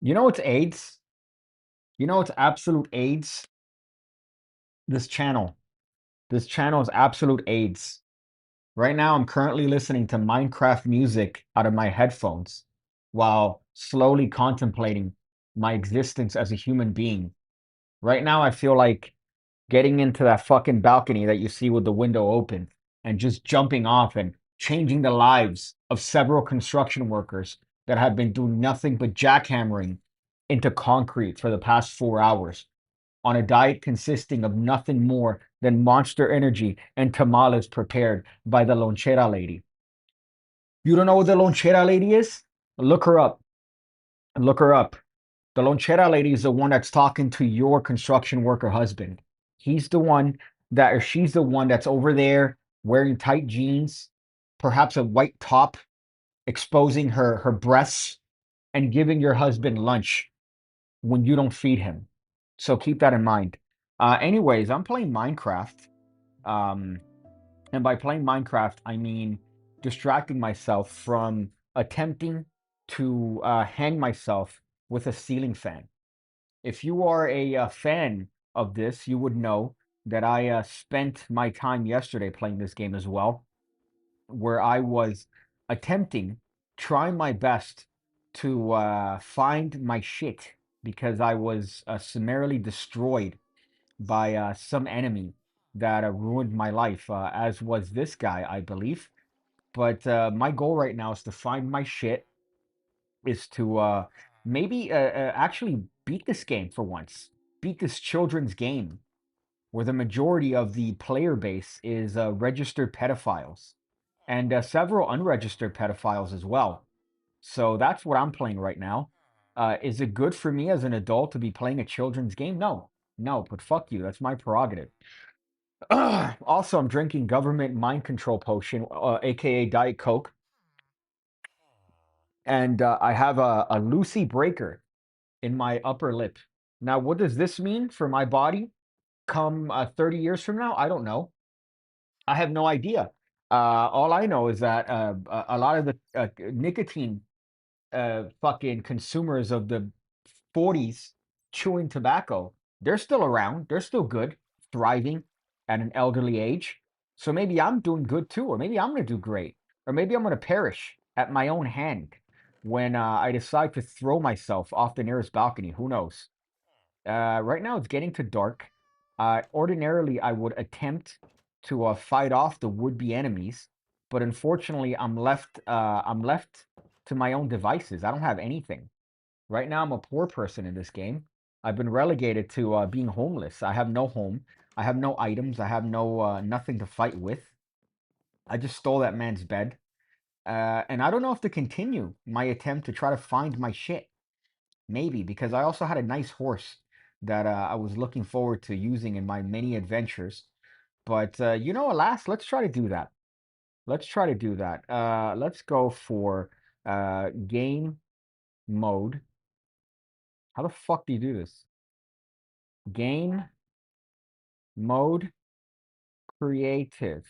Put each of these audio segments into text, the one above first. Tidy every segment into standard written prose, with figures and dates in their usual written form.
You know it's AIDS? You know it's absolute AIDS? This channel. This channel is absolute AIDS. Right now, I'm currently listening to Minecraft music out of my headphones while slowly contemplating my existence as a human being. Right now, I feel like getting into that fucking balcony that you see with the window open and just jumping off and changing the lives of several construction workers that have been doing nothing but jackhammering into concrete for the past 4 hours on a diet consisting of nothing more than Monster Energy and tamales prepared by the lonchera lady. You don't know who the lonchera lady is? Look her up. Look her up. The lonchera lady is the one that's talking to your construction worker husband. He's the one that, or she's the one that's over there wearing tight jeans, perhaps a white top, exposing her breasts, and giving your husband lunch when you don't feed him. So keep that in mind. Anyways, I'm playing Minecraft. Um, and by playing Minecraft, I mean distracting myself from attempting to hang myself with a ceiling fan. If you are a fan of this, you would know that I spent my time yesterday playing this game as well, where I was attempting, trying my best to find my shit because I was summarily destroyed by some enemy that ruined my life, as was this guy, I believe. But my goal right now is to find my shit, is to maybe actually beat this game for once, beat this children's game where the majority of the player base is registered pedophiles and several unregistered pedophiles as well. So that's what I'm playing right now. Is it good for me as an adult to be playing a children's game? No, no, but fuck you. That's my prerogative. Also, I'm drinking government mind control potion, aka Diet Coke, and I have a Lucy breaker in my upper lip. Now, what does this mean for my body come 30 years from now? I don't know. I have no idea. All I know is that a lot of the nicotine fucking consumers of the 40s chewing tobacco, they're still around. They're still good, thriving at an elderly age. So maybe I'm doing good too, or maybe I'm going to do great, or maybe I'm going to perish at my own hand when I decide to throw myself off the nearest balcony. Who knows? Right now, it's getting to dark. Ordinarily, I would attempt to fight off the would-be enemies, but unfortunately, I'm left. I'm left to my own devices. I don't have anything. Right now, I'm a poor person in this game. I've been relegated to being homeless. I have no home. I have no items. I have no nothing to fight with. I just stole that man's bed, and I don't know if to continue my attempt to try to find my shit. Maybe because I also had a nice horse that I was looking forward to using in my many adventures. But alas, let's try to do that. Let's try to do that. Let's go for game mode. How the fuck do you do this? Game mode creative.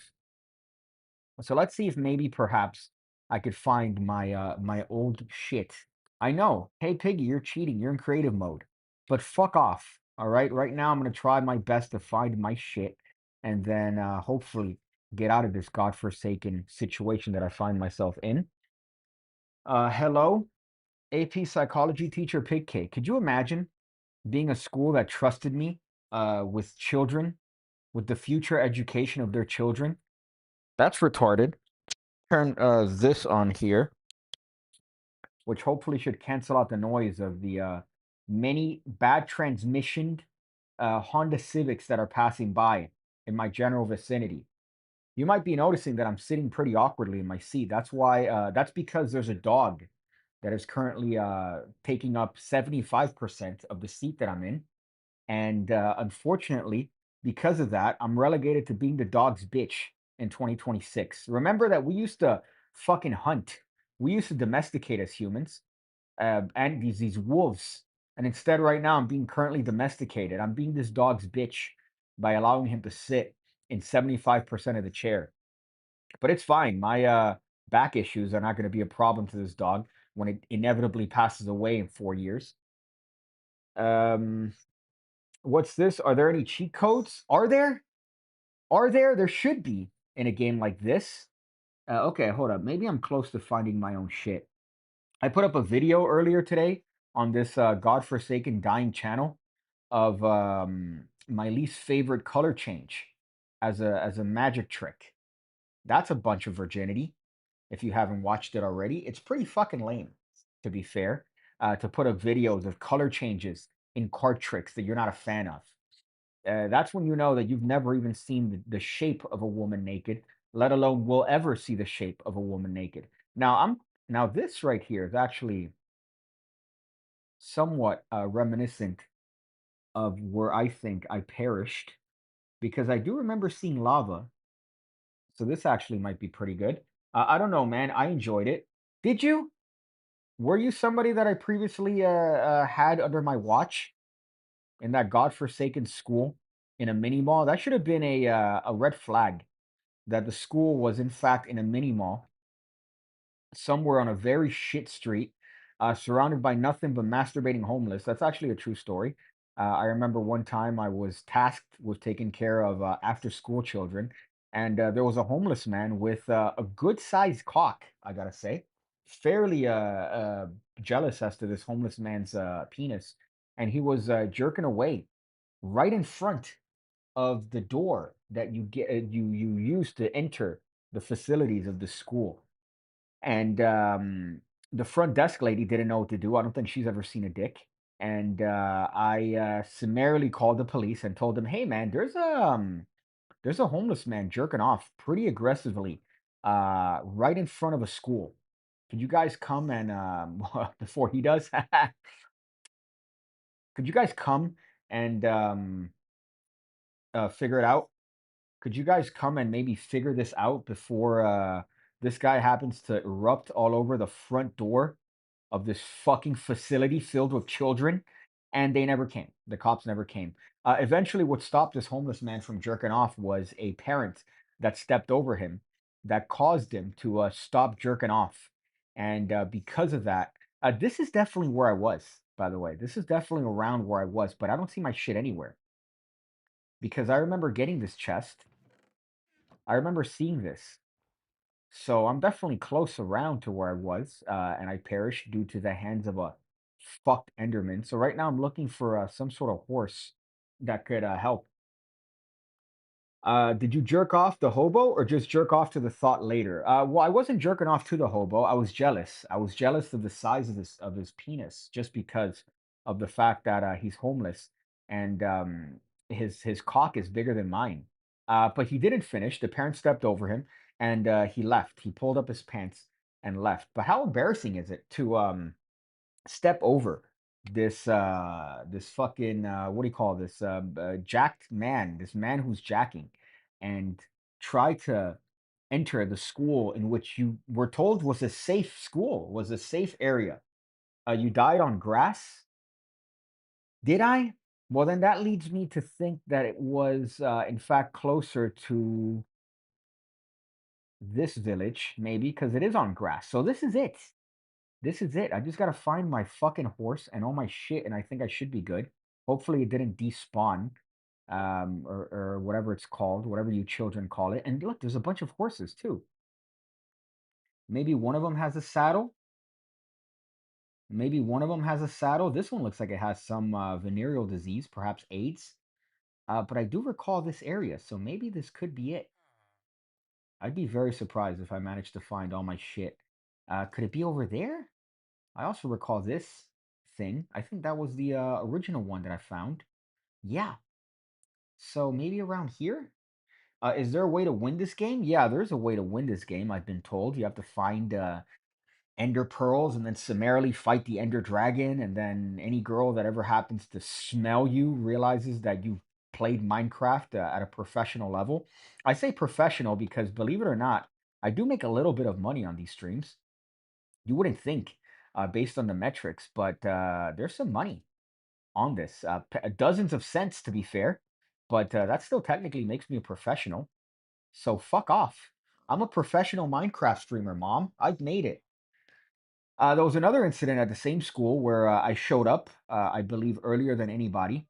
So let's see if maybe perhaps I could find my old shit. I know. Hey Piggy, you're cheating. You're in creative mode. But fuck off. All right? Right now I'm going to try my best to find my shit and then hopefully get out of this godforsaken situation that I find myself in. Hello, AP psychology teacher PigCake. Could you imagine being a school that trusted me with children, with the future education of their children? That's retarded. Turn this on here, which hopefully should cancel out the noise of the many bad transmissioned Honda Civics that are passing by in my general vicinity. You might be noticing that I'm sitting pretty awkwardly in my seat. That's why. That's because there's a dog that is currently taking up 75% of the seat that I'm in, and unfortunately, because of that, I'm relegated to being the dog's bitch in 2026. Remember that we used to fucking hunt. We used to domesticate as humans, and these wolves. And instead, right now, I'm being currently domesticated. I'm being this dog's bitch by allowing him to sit in 75% of the chair. But it's fine. My back issues are not going to be a problem to this dog when it inevitably passes away in 4 years. Um, what's this? Are there any cheat codes? Are there? Are there? There should be in a game like this. Okay, hold up. Maybe I'm close to finding my own shit. I put up a video earlier today on this godforsaken dying channel of my least favorite color change as a magic trick. That's a bunch of virginity. If you haven't watched it already, it's pretty fucking lame, to be fair. To put up videos of color changes in card tricks that you're not a fan of. That's when you know that you've never even seen the shape of a woman naked, let alone will ever see the shape of a woman naked. Now this right here is actually somewhat reminiscent of where I think I perished because I do remember seeing lava. So this actually might be pretty good. I don't know, man. I enjoyed it. Did you? Were you somebody that I previously had under my watch in that godforsaken school in a mini mall? That should have been a red flag that the school was in fact in a mini mall somewhere on a very shit street, surrounded by nothing but masturbating homeless. That's actually a true story. I remember one time I was tasked with taking care of after school children, and there was a homeless man with a good sized cock, I gotta say. Fairly jealous as to this homeless man's penis, and he was jerking away right in front of the door that you use to enter the facilities of the school. And the front desk lady didn't know what to do. I don't think she's ever seen a dick. And I summarily called the police and told them, "Hey, man, there's a homeless man jerking off pretty aggressively, right in front of a school. Could you guys come and before he does, could you guys come and figure it out? Could you guys come and maybe figure this out before this guy happens to erupt all over the front door of this fucking facility filled with children?" And they never came. The cops never came. Eventually, what stopped this homeless man from jerking off was a parent that stepped over him that caused him to stop jerking off. And because of that, this is definitely where I was, by the way. This is definitely around where I was, but I don't see my shit anywhere because I remember getting this chest. I remember seeing this. So I'm definitely close around to where I was, and I perished due to the hands of a fucked Enderman. So right now I'm looking for some sort of horse that could help. Did you jerk off the hobo or just jerk off to the thought later? Well, I wasn't jerking off to the hobo. I was jealous. I was jealous of the size of his penis, just because of the fact that he's homeless and his cock is bigger than mine. But he didn't finish. The parent stepped over him and he left. He pulled up his pants and left. But how embarrassing is it to step over this fucking what do you call this jacked man, this man who's jacking, and try to enter the school in which you were told was a safe school, was a safe area. You died on grass. Did I? Well, then that leads me to think that it was in fact closer to this village, maybe because it is on grass. So this is it. This is it. I just gotta find my fucking horse and all my shit, and I think I should be good. Hopefully, it didn't despawn, or whatever it's called, whatever you children call it. And look, there's a bunch of horses too. Maybe one of them has a saddle. Maybe one of them has a saddle. This one looks like it has some venereal disease, perhaps AIDS. But I do recall this area, so maybe this could be it. I'd be very surprised if I managed to find all my shit. Could it be over there? I also recall this thing. I think that was the original one that I found. Yeah. So maybe around here? Is there a way to win this game? Yeah, there's a way to win this game, I've been told. You have to find ender pearls and then summarily fight the ender dragon. And then any girl that ever happens to smell you realizes that you've played Minecraft at a professional level. I say professional because, believe it or not, I do make a little bit of money on these streams. You wouldn't think based on the metrics, but there's some money on this. Dozens of cents to be fair, but that still technically makes me a professional. So fuck off. I'm a professional Minecraft streamer, mom. I've made it. There was another incident at the same school where I showed up, I believe, earlier than anybody.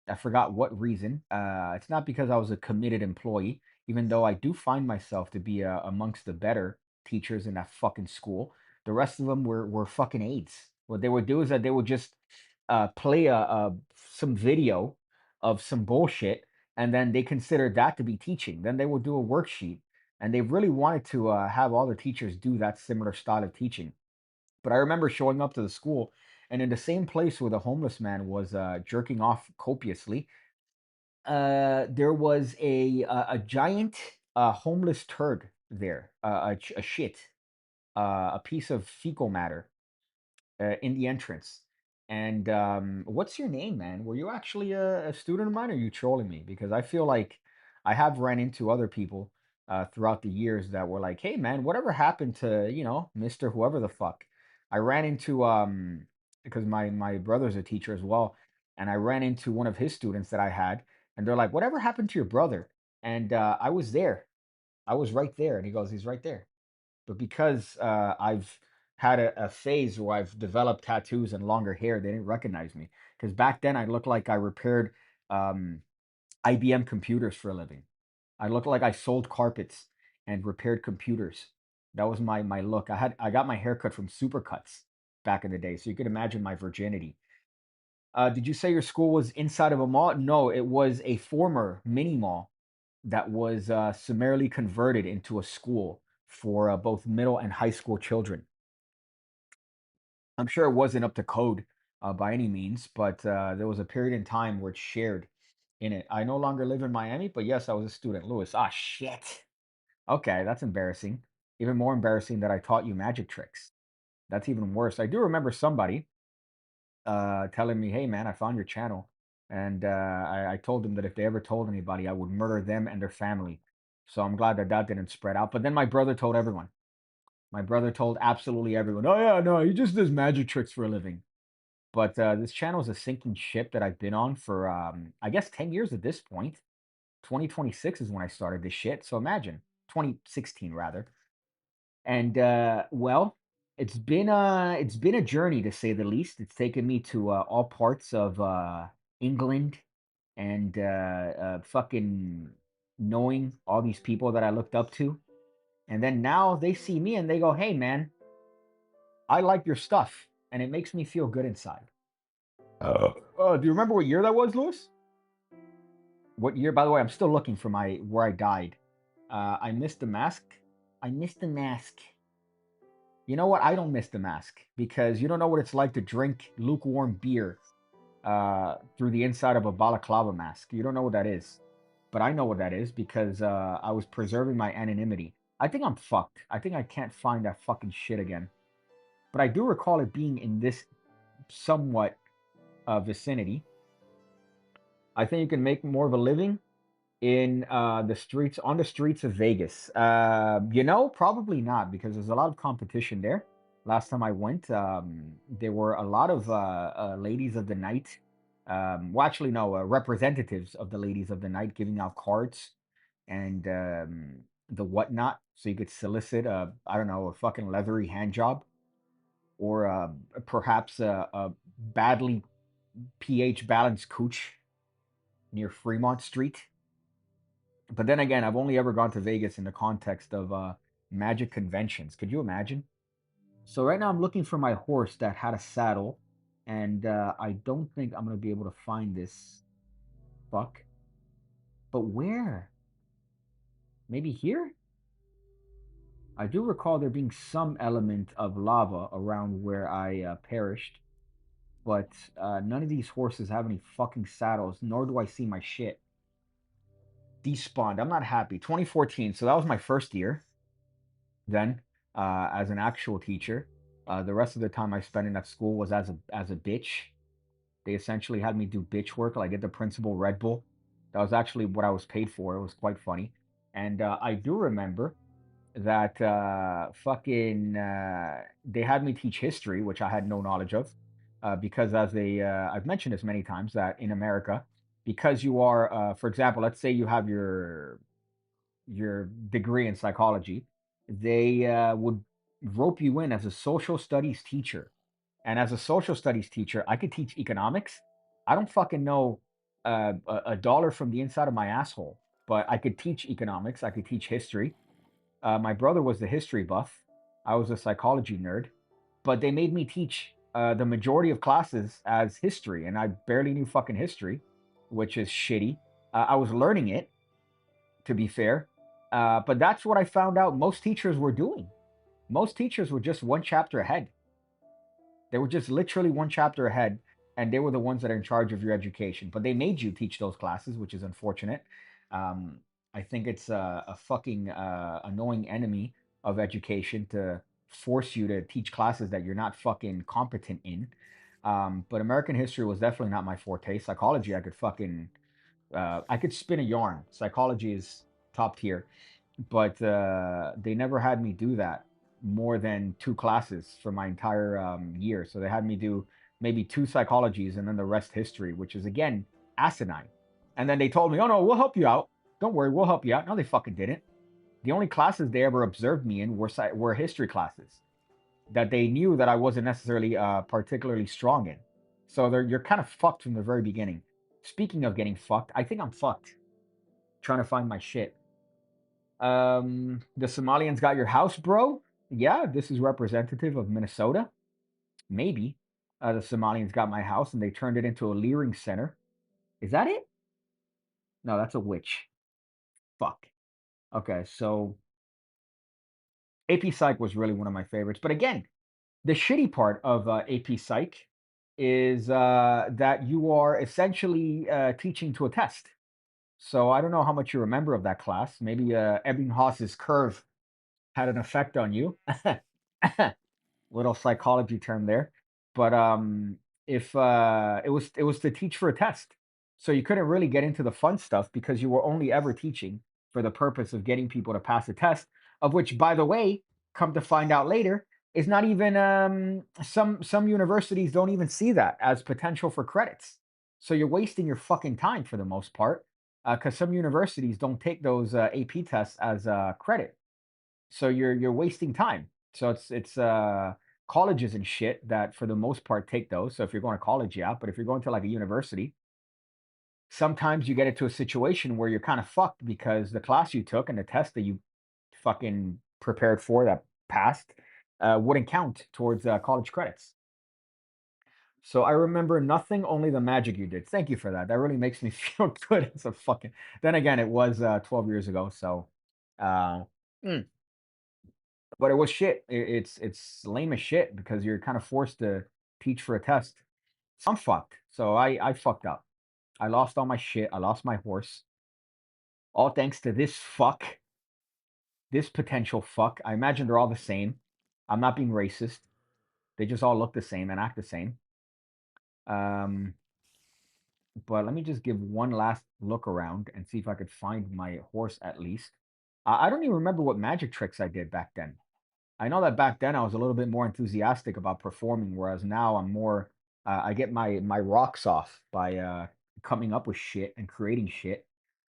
I forgot what reason. It's not because I was a committed employee, even though I do find myself to be amongst the better teachers in that fucking school. The rest of them were fucking aides. What they would do is that they would just play some video of some bullshit, and then they considered that to be teaching. Then they would do a worksheet, and they really wanted to have all the teachers do that similar style of teaching. But I remember showing up to the school, and in the same place where the homeless man was jerking off copiously, there was a giant homeless turd there, a shit, a piece of fecal matter in the entrance. And what's your name, man? Were you actually a student of mine, or are you trolling me? Because I feel like I have ran into other people throughout the years that were like, "Hey, man, whatever happened to Mister Whoever the fuck?" I ran into because my brother's a teacher as well, and I ran into one of his students that I had, and they're like, "Whatever happened to your brother?" And I was there, I was right there, and he goes, "He's right there." But because I've had a phase where I've developed tattoos and longer hair, they didn't recognize me. Because back then I looked like I repaired um, IBM computers for a living. I looked like I sold carpets and repaired computers. That was my look. I got my hair cut from Supercuts back in the day, so you could imagine my virginity. Did you say your school was inside of a mall? No, it was a former mini mall that was summarily converted into a school for both middle and high school children. I'm sure it wasn't up to code by any means, but there was a period in time where it's shared in it. I no longer live in Miami, but yes, I was a student. Lewis, ah, shit. Okay, that's embarrassing. Even more embarrassing that I taught you magic tricks. That's even worse. I do remember somebody telling me, "Hey, man, I found your channel," and I told them that if they ever told anybody, I would murder them and their family. So I'm glad that that didn't spread out. But then my brother told everyone. My brother told absolutely everyone, "Oh yeah, no, he just does magic tricks for a living." But this channel is a sinking ship that I've been on for I guess 10 years at this point. 2026 is when I started this shit. So imagine 2016 rather. And well, it's been a journey to say the least. It's taken me to all parts of England and fucking knowing all these people that I looked up to. And then now they see me and they go, "Hey man, I like your stuff." And it makes me feel good inside. Do you remember what year that was, Lewis? What year? By the way, I'm still looking for my where I died. I missed the mask. I missed the mask. You know what? I don't miss the mask because you don't know what it's like to drink lukewarm beer through the inside of a balaclava mask. You don't know what that is. But I know what that is because I was preserving my anonymity. I think I'm fucked. I think I can't find that fucking shit again. But I do recall it being in this somewhat vicinity. I think you can make more of a living in the streets on the streets of Vegas. Probably not because there's a lot of competition there. Last time I went, there were a lot of ladies of the night. Well, actually, no, representatives of the ladies of the night giving out cards and the whatnot, so you could solicit I don't know, a fucking leathery hand job or perhaps a badly pH balanced cooch near Fremont Street. But then again, I've only ever gone to Vegas in the context of magic conventions. Could you imagine? So right now I'm looking for my horse that had a saddle, and I don't think I'm gonna be able to find this fuck. But where? Maybe here? I do recall there being some element of lava around where I perished, but none of these horses have any fucking saddles, nor do I see my shit. Despawned. I'm not happy. 2014. So that was my first year then as an actual teacher. The rest of the time I spent in that school was as a bitch. They essentially had me do bitch work, like get the principal Red Bull. That was actually what I was paid for. It was quite funny. And I do remember that fucking they had me teach history, which I had no knowledge of, because I've mentioned this many times that in America, because you are, for example, let's say you have your degree in psychology, they would rope you in as a social studies teacher. And as a social studies teacher, I could teach economics. I don't fucking know a dollar from the inside of my asshole, but I could teach economics. I could teach history. My brother was the history buff. I was a psychology nerd, but they made me teach the majority of classes as history, and I barely knew fucking history, which is shitty. I was learning it, to be fair, but that's what I found out most teachers were doing. Most teachers were just one chapter ahead. They were just literally one chapter ahead, and they were the ones that are in charge of your education. But they made you teach those classes, which is unfortunate. Um, I think it's a fucking annoying enemy of education to force you to teach classes that you're not fucking competent in. But American history was definitely not my forte. Psychology, I could spin a yarn. Psychology is top tier, but they never had me do that more than two classes for my entire year. So they had me do maybe two psychologies and then the rest history, which is again asinine. And then they told me, "Oh no, we'll help you out. Don't worry, we'll help you out." No, they fucking didn't. The only classes they ever observed me in were history classes that they knew that I wasn't necessarily particularly strong in. So you're kind of fucked from the very beginning. Speaking of getting fucked, I think I'm fucked trying to find my shit. The Somalians got your house, bro. Yeah, this is representative of Minnesota. Maybe. The Somalians got my house and they turned it into a leering center. Is that it? No, that's a witch. Fuck. Okay, so AP Psych was really one of my favorites. But again, the shitty part of AP Psych is that you are essentially teaching to a test. So I don't know how much you remember of that class. Maybe Ebbinghaus's curve had an effect on you. Little psychology term there. But if it was to teach for a test. So you couldn't really get into the fun stuff because you were only ever teaching for the purpose of getting people to pass a test, of which, by the way, come to find out later, is not even some universities don't even see that as potential for credits. So you're wasting your fucking time for the most part, because some universities don't take those AP tests as credit. So you're wasting time. So it's colleges and shit that for the most part take those. So if you're going to college, yeah, but if you're going to like a university, sometimes you get into a situation where you're kind of fucked because the class you took and the test that you fucking prepared for that passed wouldn't count towards college credits. So I remember nothing, only the magic you did. Thank you for that. That really makes me feel good as a fucking. Then again, it was 12 years ago, so uh, mm, but it was shit. It's lame as shit because you're kind of forced to teach for a test. So I'm fucked. So I fucked up. I lost all my shit. I lost my horse. All thanks to this fuck, this potential fuck. I imagine they're all the same. I'm not being racist. They just all look the same and act the same. Um, but let me just give one last look around and see if I could find my horse at least. I don't even remember what magic tricks I did back then. I know that back then I was a little bit more enthusiastic about performing, whereas now I'm more I get my rocks off by coming up with shit and creating shit.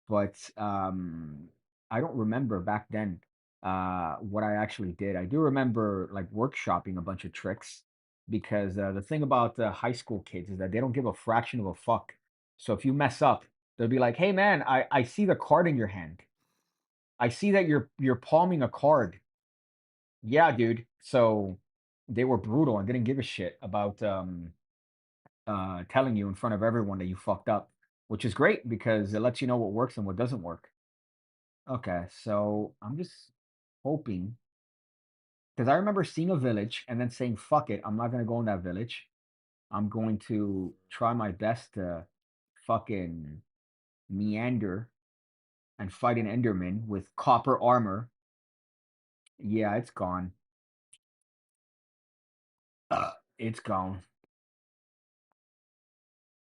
But I don't remember back then what I actually did. I do remember like workshopping a bunch of tricks because the thing about high school kids is that they don't give a fraction of a fuck. So if you mess up, they'll be like, "Hey man, I see the card in your hand. I see that you're palming a card. Yeah, dude." So they were brutal and didn't give a shit about telling you in front of everyone that you fucked up, which is great because it lets you know what works and what doesn't work. Okay, so I'm just hoping because I remember seeing a village and then saying, "Fuck it, I'm not gonna go in that village. I'm going to try my best to fucking meander and fight an Enderman with copper armor." Yeah, it's gone. It's gone.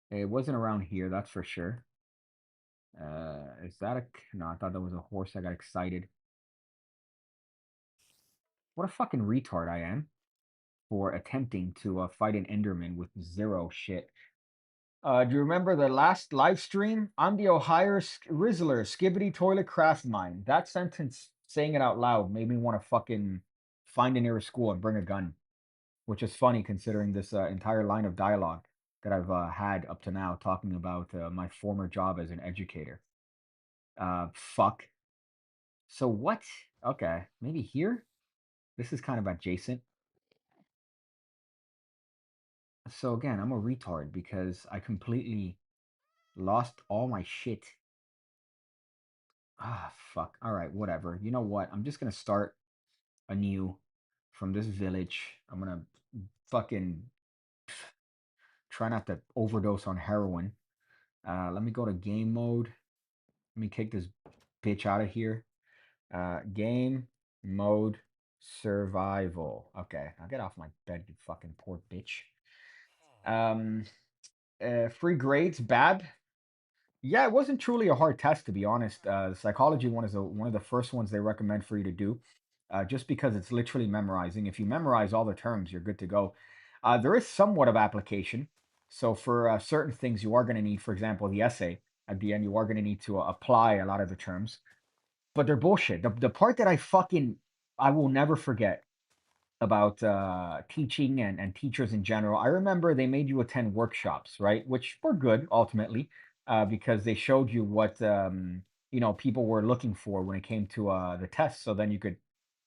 It wasn't around here, that's for sure. Is that a no, I thought that was a horse. I got excited. What a fucking retard I am for attempting to fight an Enderman with zero shit. Do you remember the last live stream? I'm the Ohio Rizzler, Skibbity Toilet Craft Mine. That sentence, saying it out loud, made me want to fucking find the nearest school and bring a gun, which is funny considering this entire line of dialogue that I've had up to now talking about my former job as an educator. Fuck. So what? Okay, maybe here? This is kind of adjacent. So again, I'm a retard because I completely lost all my shit. Ah, fuck. All right, whatever. You know what? I'm just gonna start anew from this village. I'm gonna fucking try not to overdose on heroin. Let me go to game mode. Let me kick this bitch out of here. Game mode survival. Okay, I'll get off my bed, you fucking poor bitch. Um, free grades, bad. Yeah, it wasn't truly a hard test to be honest. The psychology one is one of the first ones they recommend for you to do, just because it's literally memorizing. If you memorize all the terms, you're good to go. There is somewhat of application. So for certain things, you are going to need, for example, the essay at the end, you are going to need to apply a lot of the terms, but they're bullshit. The part that I will never forget about teaching and teachers in general. I remember they made you attend workshops, right? Which were good ultimately, because they showed you what people were looking for when it came to the tests. So then you could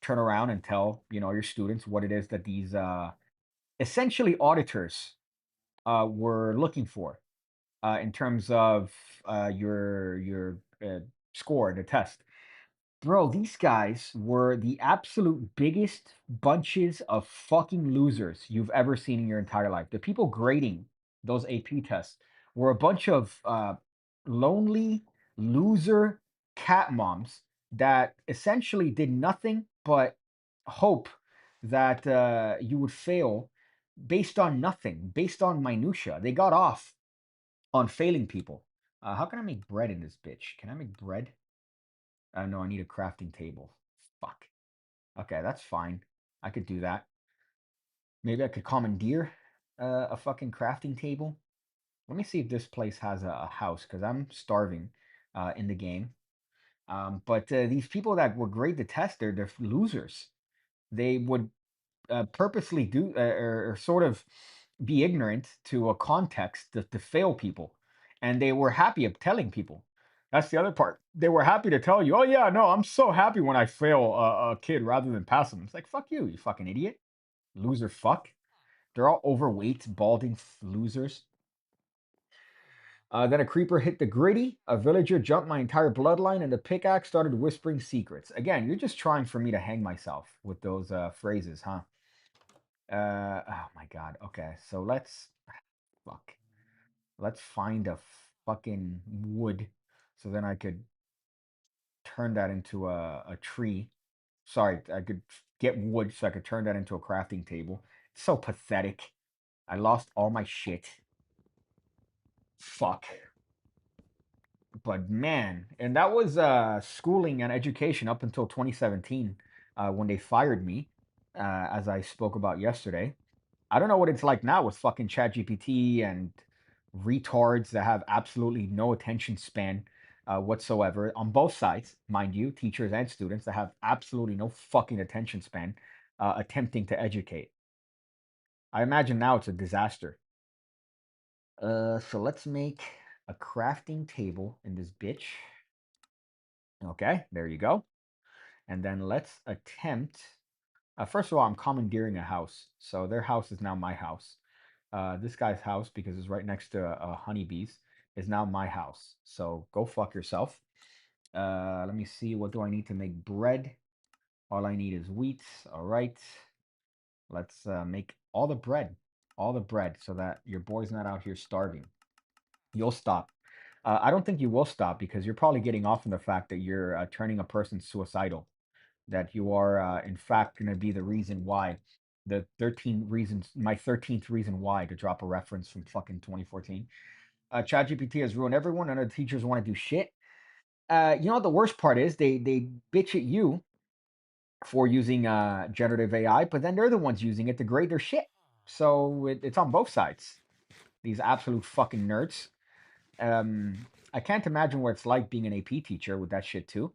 turn around and tell your students what it is that these essentially auditors were looking for in terms of your score, the test. Bro, these guys were the absolute biggest bunches of fucking losers you've ever seen in your entire life. The people grading those AP tests were a bunch of lonely loser cat moms that essentially did nothing but hope that you would fail based on nothing, based on minutia. They got off on failing people. How can I make bread in this bitch? Can I make bread? No, I need a crafting table. Fuck. Okay, that's fine. I could do that. Maybe I could commandeer a fucking crafting table. Let me see if this place has a house because I'm starving in the game. But these people that were great to test, they're losers. They would purposely do or sort of be ignorant to a context to fail people, and they were happy of telling people. That's the other part. They were happy to tell you, "Oh yeah, no, I'm so happy when I fail a kid rather than pass them." It's like fuck you, you fucking idiot, loser, fuck. They're all overweight, balding losers. Then a creeper hit the gritty. A villager jumped my entire bloodline, and the pickaxe started whispering secrets. Again, you're just trying for me to hang myself with those phrases, huh? Oh my God. Okay, so fuck. Let's find a fucking wood, so then I could turn that into a tree. Sorry, I could get wood so I could turn that into a crafting table. It's so pathetic. I lost all my shit. Fuck. But man, and that was schooling and education up until 2017, when they fired me, as I spoke about yesterday. I don't know what it's like now with fucking ChatGPT and retards that have absolutely no attention span whatsoever on both sides, mind you, teachers and students that have absolutely no fucking attention span attempting to educate. I imagine now it's a disaster. So let's make a crafting table in this bitch. Okay, there you go. And then let's attempt. First of all, I'm commandeering a house. So their house is now my house. This guy's house, because it's right next to honeybees, is now my house. So go fuck yourself. Let me see. What do I need to make bread? All I need is wheat. All right. Let's make all the bread. All the bread so that your boy's not out here starving. You'll stop. I don't think you will stop because you're probably getting off on the fact that you're turning a person suicidal. That you are, in fact, going to be the reason why. The 13 reasons, my 13th reason why, to drop a reference from fucking 2014. ChatGPT has ruined everyone. None of the teachers want to do shit. You know what the worst part is? They bitch at you for using generative AI, but then they're the ones using it to grade their shit. So it's on both sides. These absolute fucking nerds. I can't imagine what it's like being an AP teacher with that shit too.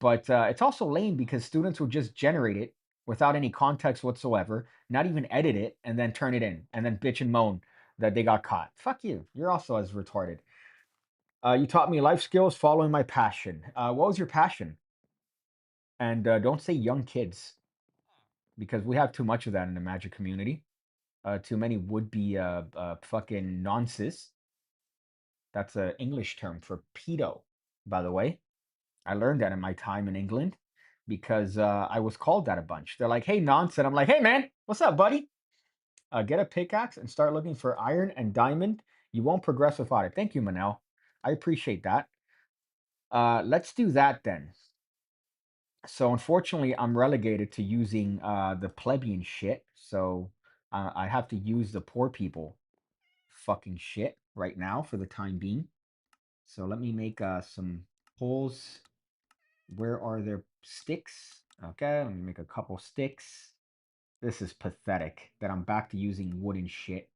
But it's also lame because students will just generate it without any context whatsoever, not even edit it, and then turn it in, and then bitch and moan that they got caught. Fuck you. You're also as retarded. You taught me life skills following my passion. What was your passion? And don't say young kids, because we have too much of that in the magic community. Too many would be fucking nonces. That's an English term for pedo, by the way. I learned that in my time in England because I was called that a bunch. They're like, "Hey, nonce," and I'm like, "Hey, man, what's up, buddy? Get a pickaxe and start looking for iron and diamond. You won't progress without it." Thank you, Manel. I appreciate that. Let's do that then. So unfortunately, I'm relegated to using the plebeian shit. So I have to use the poor people fucking shit right now for the time being. So let me make some holes. Where are their sticks? Okay, let me make a couple sticks. This is pathetic that I'm back to using wooden shit.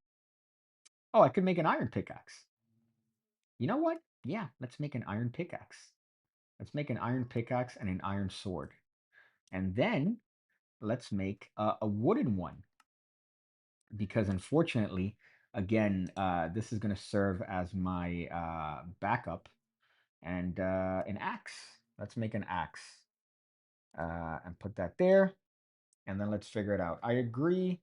Oh, I could make an iron pickaxe. You know what? Yeah, let's make an iron pickaxe. Let's make an iron pickaxe and an iron sword. And then let's make a wooden one. Because unfortunately, again, this is going to serve as my backup. And an axe. Let's make an axe. And put that there. And then let's figure it out. I agree.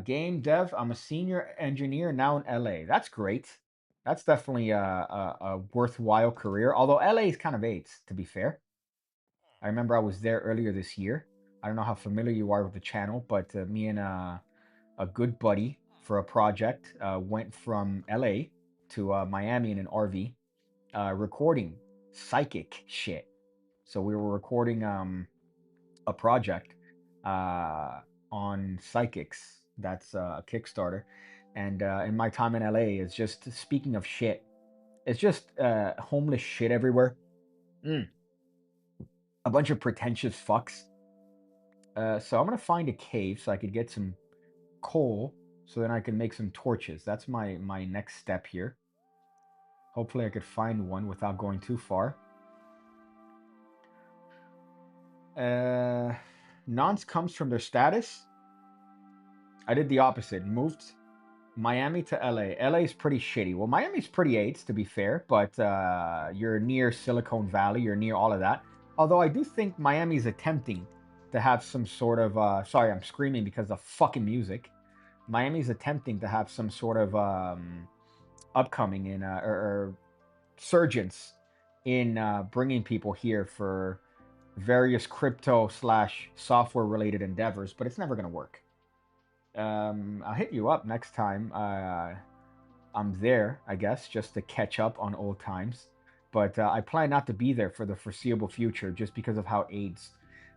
Game dev, I'm a senior engineer now in LA. That's great. That's definitely a worthwhile career. Although LA is kind of AIDS, to be fair. I remember I was there earlier this year. I don't know how familiar you are with the channel, but me and a good buddy for a project went from LA to Miami in an RV recording psychic shit. So we were recording a project uh, on psychics. That's a Kickstarter. And in my time in LA, is just speaking of shit. It's just homeless shit everywhere. Mm. A bunch of pretentious fucks. So I'm gonna find a cave so I could get some coal, so then I can make some torches. That's my next step here. Hopefully I could find one without going too far. Uh, Nonce comes from their status. I did the opposite. Moved Miami to LA. LA is pretty shitty. Well, Miami's pretty AIDS, to be fair, but you're near Silicon Valley. You're near all of that. Although I do think Miami's attempting to have some sort of. Sorry, I'm screaming because of fucking music. Miami's attempting to have some sort of upcoming in or surgence in bringing people here for various crypto slash software related endeavors, but it's never going to work. I'll hit you up next time. I'm there, I guess, just to catch up on old times. But I plan not to be there for the foreseeable future just because of how AIDS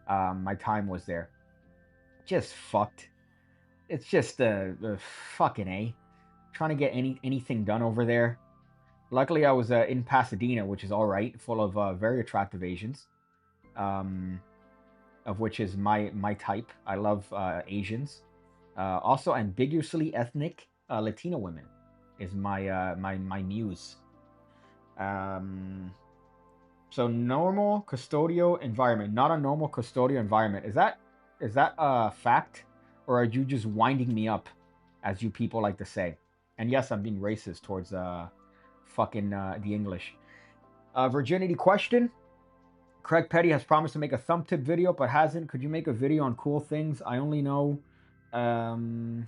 my time was there. Just fucked. It's just fucking A. Trying to get anything done over there. Luckily, I was in Pasadena, which is all right, full of very attractive Asians, um, of which is my type. I love Asians. Also, ambiguously ethnic Latino women is my muse. Um, so normal custodial environment, not a normal custodial environment. Is that a fact, or are you just winding me up, as you people like to say? And yes, I'm being racist towards fucking the English. Virginity question. Craig Petty has promised to make a thumb tip video, but hasn't. Could you make a video on cool things? I only know. Um,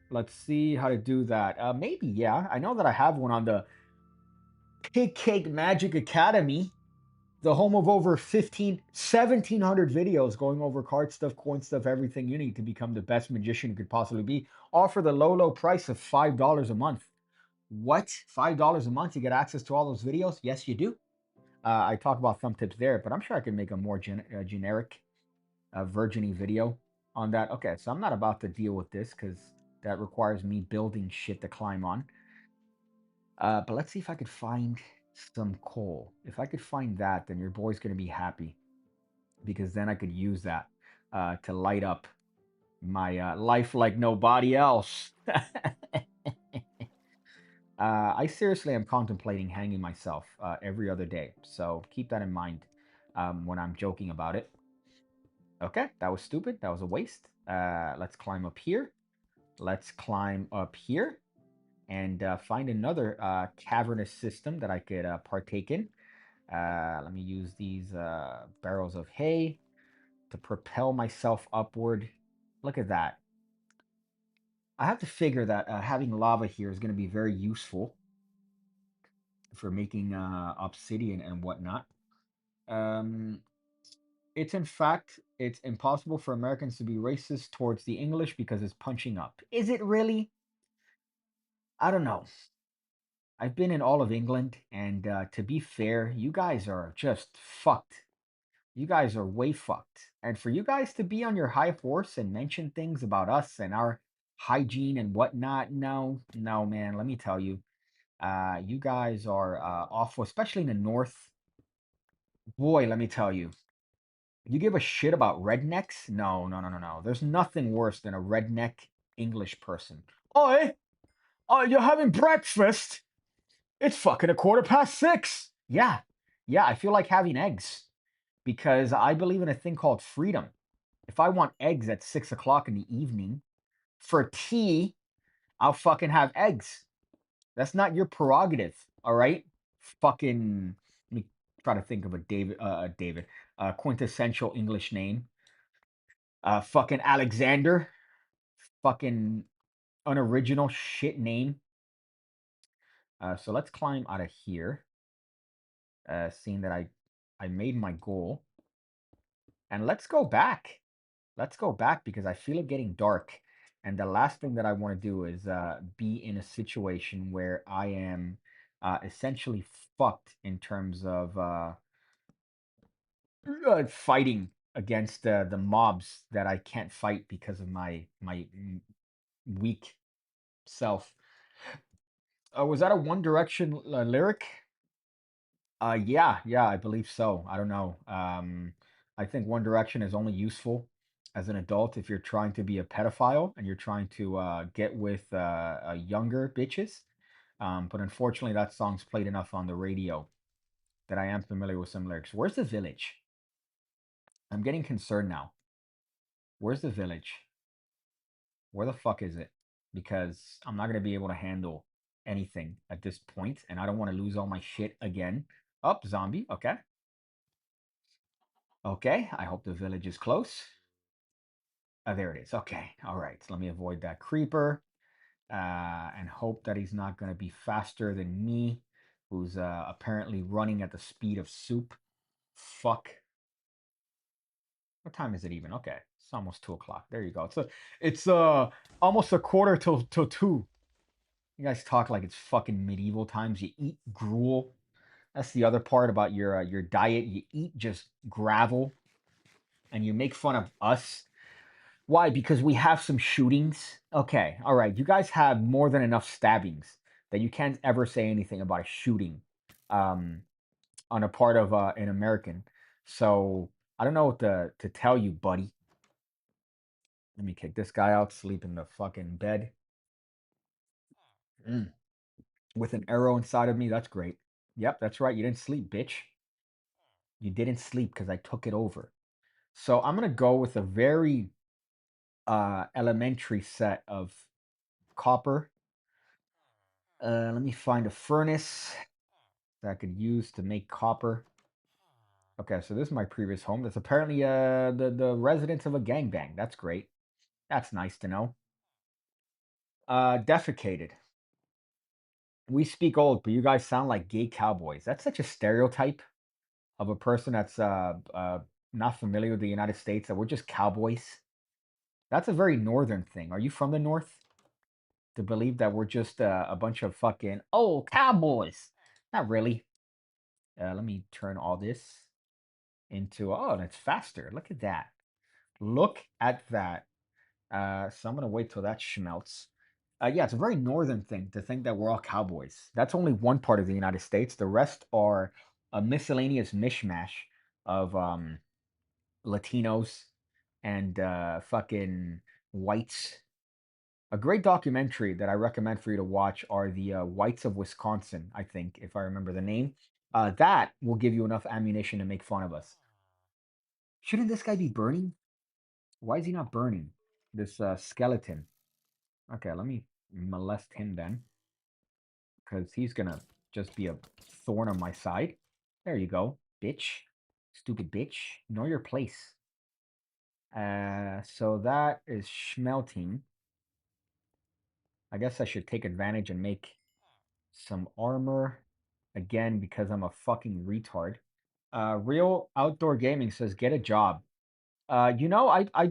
let's see how to do that. Maybe, yeah. I know that I have one on the PigCake Magic Academy, the home of over 1,700 videos going over card stuff, coin stuff, everything you need to become the best magician you could possibly be. All for the low price of $5 a month. What? $5 a month? You get access to all those videos? Yes, you do. I talk about thumb tips there, but I'm sure I can make a more generic virgining video on that. Okay, so I'm not about to deal with this because that requires me building shit to climb on. But let's see if I could find some coal. If I could find that, then your boy's going to be happy because then I could use that to light up my life like nobody else. I seriously am contemplating hanging myself every other day. So keep that in mind when I'm joking about it. Okay, that was stupid. That was a waste. Let's climb up here. Let's climb up here and find another cavernous system that I could partake in. Let me use these barrels of hay to propel myself upward. Look at that. I have to figure that having lava here is going to be very useful for making obsidian and whatnot. Um, it's in fact, it's impossible for Americans to be racist towards the English because it's punching up. Is it really? I don't know. I've been in all of England, and to be fair, you guys are just fucked. You guys are way fucked. And for you guys to be on your high horse and mention things about us and our hygiene and whatnot, no, no, man. Let me tell you, you guys are awful, especially in the north. Boy, let me tell you, you give a shit about rednecks? No, no, no, no, no. There's nothing worse than a redneck English person. Oi, you're having breakfast? It's fucking 6:15. Yeah, yeah, I feel like having eggs because I believe in a thing called freedom. If I want eggs at 6 o'clock in the evening for tea, I'll fucking have eggs. That's not your prerogative, all right? Fucking, let me try to think of a quintessential English name. Fucking Alexander, fucking unoriginal shit name. So let's climb out of here. Seeing that I made my goal, and let's go back. Let's go back because I feel it getting dark. And the last thing that I want to do is be in a situation where I am essentially fucked in terms of fighting against the mobs that I can't fight because of my weak self. Was that a One Direction lyric? Yeah, yeah, I believe so. I don't know. I think One Direction is only useful as an adult if you're trying to be a pedophile and you're trying to get with younger bitches. But unfortunately, that song's played enough on the radio that I am familiar with some lyrics. Where's the village? I'm getting concerned now. Where's the village? Where the fuck is it? Because I'm not gonna be able to handle anything at this point, and I don't want to lose all my shit again. Up, zombie. Okay. Okay, I hope the village is close. There it is. Okay, all right. So let me avoid that creeper and hope that he's not going to be faster than me, who's apparently running at the speed of soup. Fuck. What time is it even? Okay, it's almost 2 o'clock. There you go. It's almost a quarter till 2. You guys talk like it's fucking medieval times. You eat gruel. That's the other part about your diet. You eat just gravel, and you make fun of us. Why? Because we have some shootings. Okay, all right. You guys have more than enough stabbings that you can't ever say anything about a shooting um, on a part of an American. So I don't know what to tell you, buddy. Let me kick this guy out, sleep in the fucking bed. Mm. With an arrow inside of me. That's great. Yep, that's right. You didn't sleep, bitch. You didn't sleep because I took it over. So I'm gonna go with a very elementary set of copper. Let me find a furnace that I could use to make copper. Okay, so this is my previous home. That's apparently the residence of a gangbang. That's great. That's nice to know. Defecated. We speak old, but you guys sound like gay cowboys. That's such a stereotype of a person that's not familiar with the United States, that we're just cowboys. That's a very northern thing. Are you from the north? To believe that we're just a bunch of fucking old cowboys. Not really. Let me turn all this into, oh, and it's faster. Look at that. Look at that. So I'm gonna wait till that schmelts. Yeah, it's a very northern thing to think that we're all cowboys. That's only one part of the United States. The rest are a miscellaneous mishmash of Latinos and fucking whites. A great documentary that I recommend for you to watch are the Whites of Wisconsin, I think, if I remember the name. That will give you enough ammunition to make fun of us. Shouldn't this guy be burning? Why is he not burning? This skeleton. Okay, let me molest him then, because he's gonna just be a thorn on my side. There you go, bitch. Stupid bitch. Know your place. So that is smelting. I guess I should take advantage and make some armor again because I'm a fucking retard. Real Outdoor Gaming says get a job. I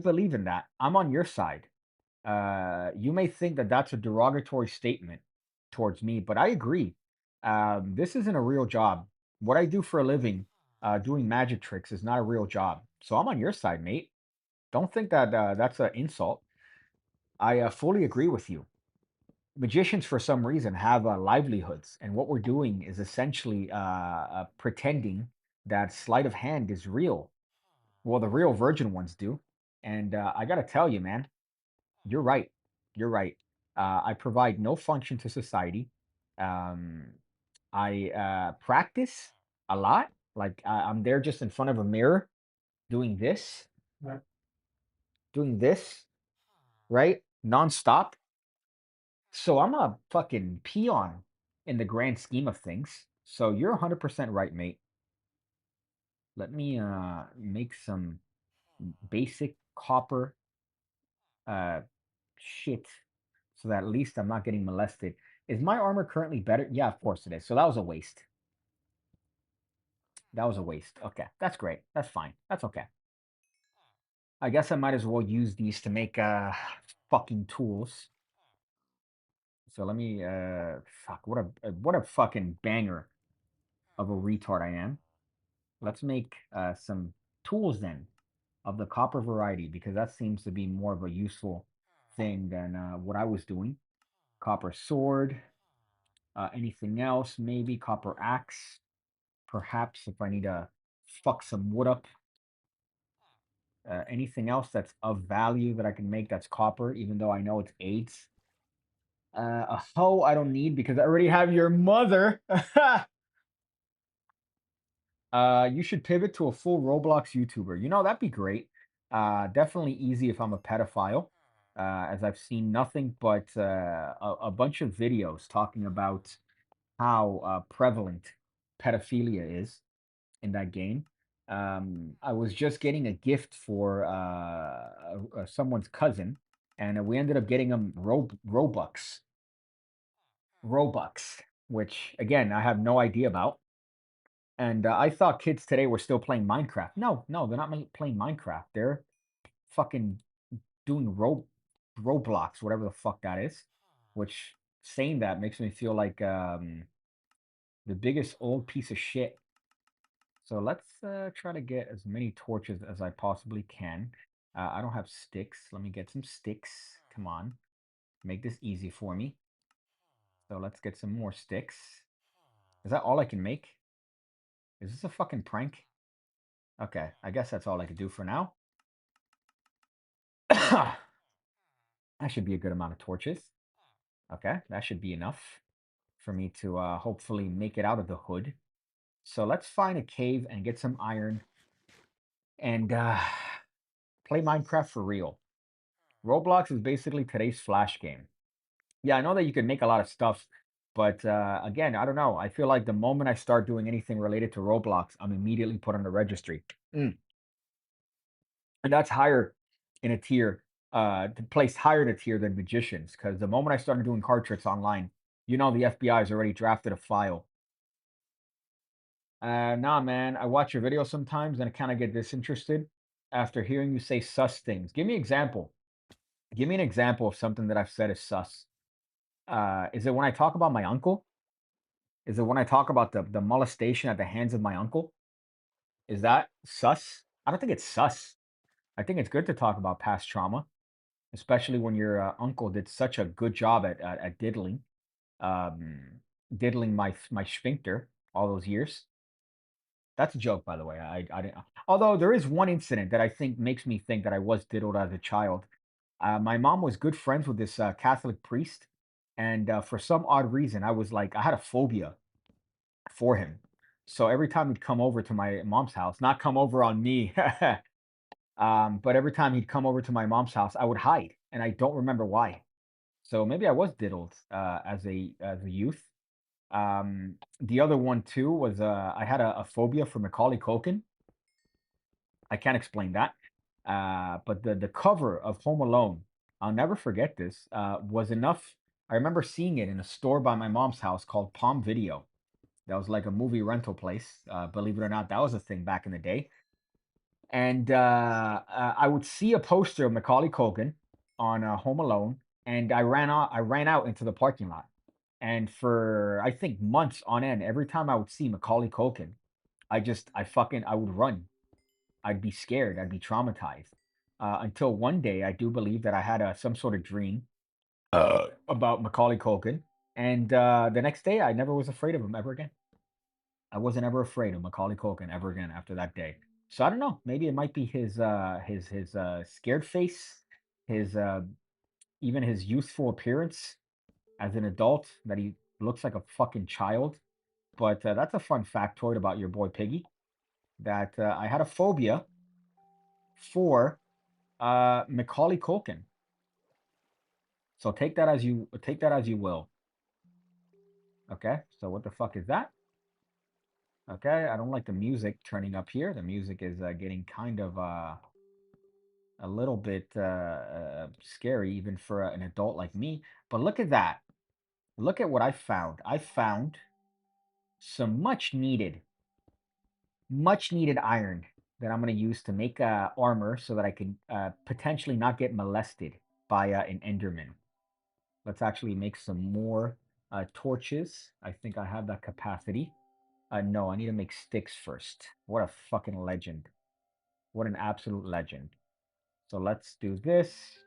believe in that. I'm on your side. You may think that that's a derogatory statement towards me, but I agree. This isn't a real job. What I do for a living, doing magic tricks, is not a real job. So I'm on your side, mate. Don't think that that's an insult. I fully agree with you. Magicians, for some reason, have livelihoods, and what we're doing is essentially pretending that sleight of hand is real. Well, the real virgin ones do. And I gotta tell you, man, you're right. You're right. I provide no function to society. Um, I practice a lot. Like I'm there just in front of a mirror doing this, right, doing this, right? Nonstop. So I'm a fucking peon in the grand scheme of things. So you're 100% right, mate. Let me make some basic copper uh shit so that at least I'm not getting molested. Is my armor currently better? Yeah, of course it is. So that was a waste. That was a waste. Okay, that's great. That's fine. That's okay. I guess I might as well use these to make fucking tools. So let me fuck, what a fucking banger of a retard I am. Let's make some tools then of the copper variety because that seems to be more of a useful thing than what I was doing. Copper sword. Anything else? Maybe copper axe. Perhaps if I need to fuck some wood up. Anything else that's of value that I can make that's copper, even though I know it's AIDS. A hoe I don't need because I already have your mother. You should pivot to a full Roblox YouTuber. That'd be great. Definitely easy if I'm a pedophile, as I've seen nothing but a bunch of videos talking about how prevalent pedophilia is in that game. I was just getting a gift for someone's cousin, and we ended up getting him Robux, which again I have no idea about. And I thought kids today were still playing Minecraft. No, no, they're not playing Minecraft. They're fucking doing Roblox, whatever the fuck that is. Which saying that makes me feel like the biggest old piece of shit. So let's try to get as many torches as I possibly can. I don't have sticks. Let me get some sticks. Come on. Make this easy for me. So let's get some more sticks. Is that all I can make? Is this a fucking prank? Okay, I guess that's all I could do for now. That should be a good amount of torches. Okay, that should be enough for me to hopefully make it out of the hood. So let's find a cave and get some iron and play Minecraft for real. Roblox is basically today's Flash game. Yeah, I know that you can make a lot of stuff, but again, I don't know. I feel like the moment I start doing anything related to Roblox, I'm immediately put on the registry. And that's higher in a tier, placed higher in a tier than magicians. Because the moment I started doing card tricks online, the FBI has already drafted a file. Nah, man, I watch your videos sometimes and I kind of get disinterested after hearing you say sus things. Give me an example. Give me an example of something that I've said is sus. Is it when I talk about my uncle? Is it when I talk about the molestation at the hands of my uncle? Is that sus? I don't think it's sus. I think it's good to talk about past trauma, especially when your uncle did such a good job at um, diddling my sphincter all those years. That's a joke, by the way. I didn't. Although there is one incident that I think makes me think that I was diddled as a child. My mom was good friends with this Catholic priest, and for some odd reason, I had a phobia for him. So every time he'd come over to my mom's house, not come over on me, But every time he'd come over to my mom's house, I would hide, and I don't remember why. So maybe I was diddled as a youth. The other one too was I had a phobia for Macaulay Culkin. I can't explain that. But the cover of Home Alone, I'll never forget this, was enough. I remember seeing it in a store by my mom's house called Palm Video. That was like a movie rental place. Believe it or not, that was a thing back in the day. And I would see a poster of Macaulay Culkin on Home Alone, and I ran out into the parking lot. And for I think months on end, every time I would see Macaulay Culkin, I would run. I'd be scared. I'd be traumatized. Until one day, I do believe that I had some sort of dream about Macaulay Culkin, and the next day, I never was afraid of him ever again. I wasn't ever afraid of Macaulay Culkin ever again after that day. So I don't know. Maybe it might be his scared face, his even his youthful appearance as an adult that he looks like a fucking child. But that's a fun factoid about your boy Piggy. That I had a phobia for Macaulay Culkin. So take that as you will. Okay. So what the fuck is that? Okay. I don't like the music turning up here. The music is getting kind of a little bit scary even for an adult like me. But look at that. Look at what I found. I found some much needed iron that I'm going to use to make armor so that I can potentially not get molested by an Enderman. Let's actually make some more torches. I think I have that capacity. No, I need to make sticks first. What a fucking legend. What an absolute legend. So let's do this.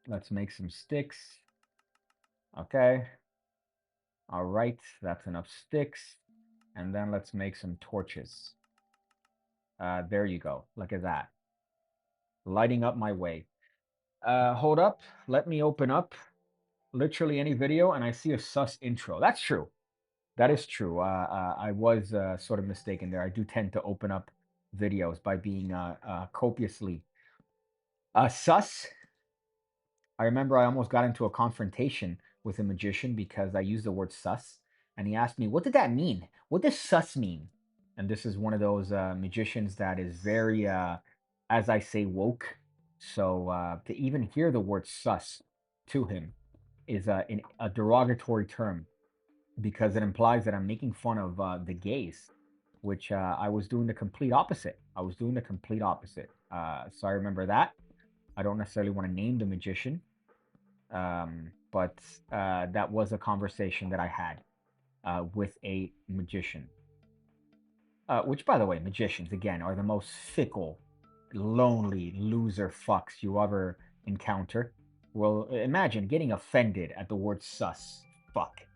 Let's make some sticks. Okay. All right. That's enough sticks. And then let's make some torches. There you go. Look at that. Lighting up my way. Hold up. Let me open up literally any video and I see a sus intro. That's true. That is true. I was sort of mistaken there. I do tend to open up videos by being copiously sus. I remember I almost got into a confrontation with a magician because I used the word sus, and he asked me, "What did that mean? What does sus mean?" And this is one of those magicians that is very, as I say, woke. So to even hear the word sus to him is a derogatory term because it implies that I'm making fun of the gays, which I was doing the complete opposite. I was doing the complete opposite. So I remember that. I don't necessarily want to name the magician, but that was a conversation that I had with a magician. Which, by the way, magicians, again, are the most fickle, lonely loser fucks you ever encounter. Well, imagine getting offended at the word sus. Fuck.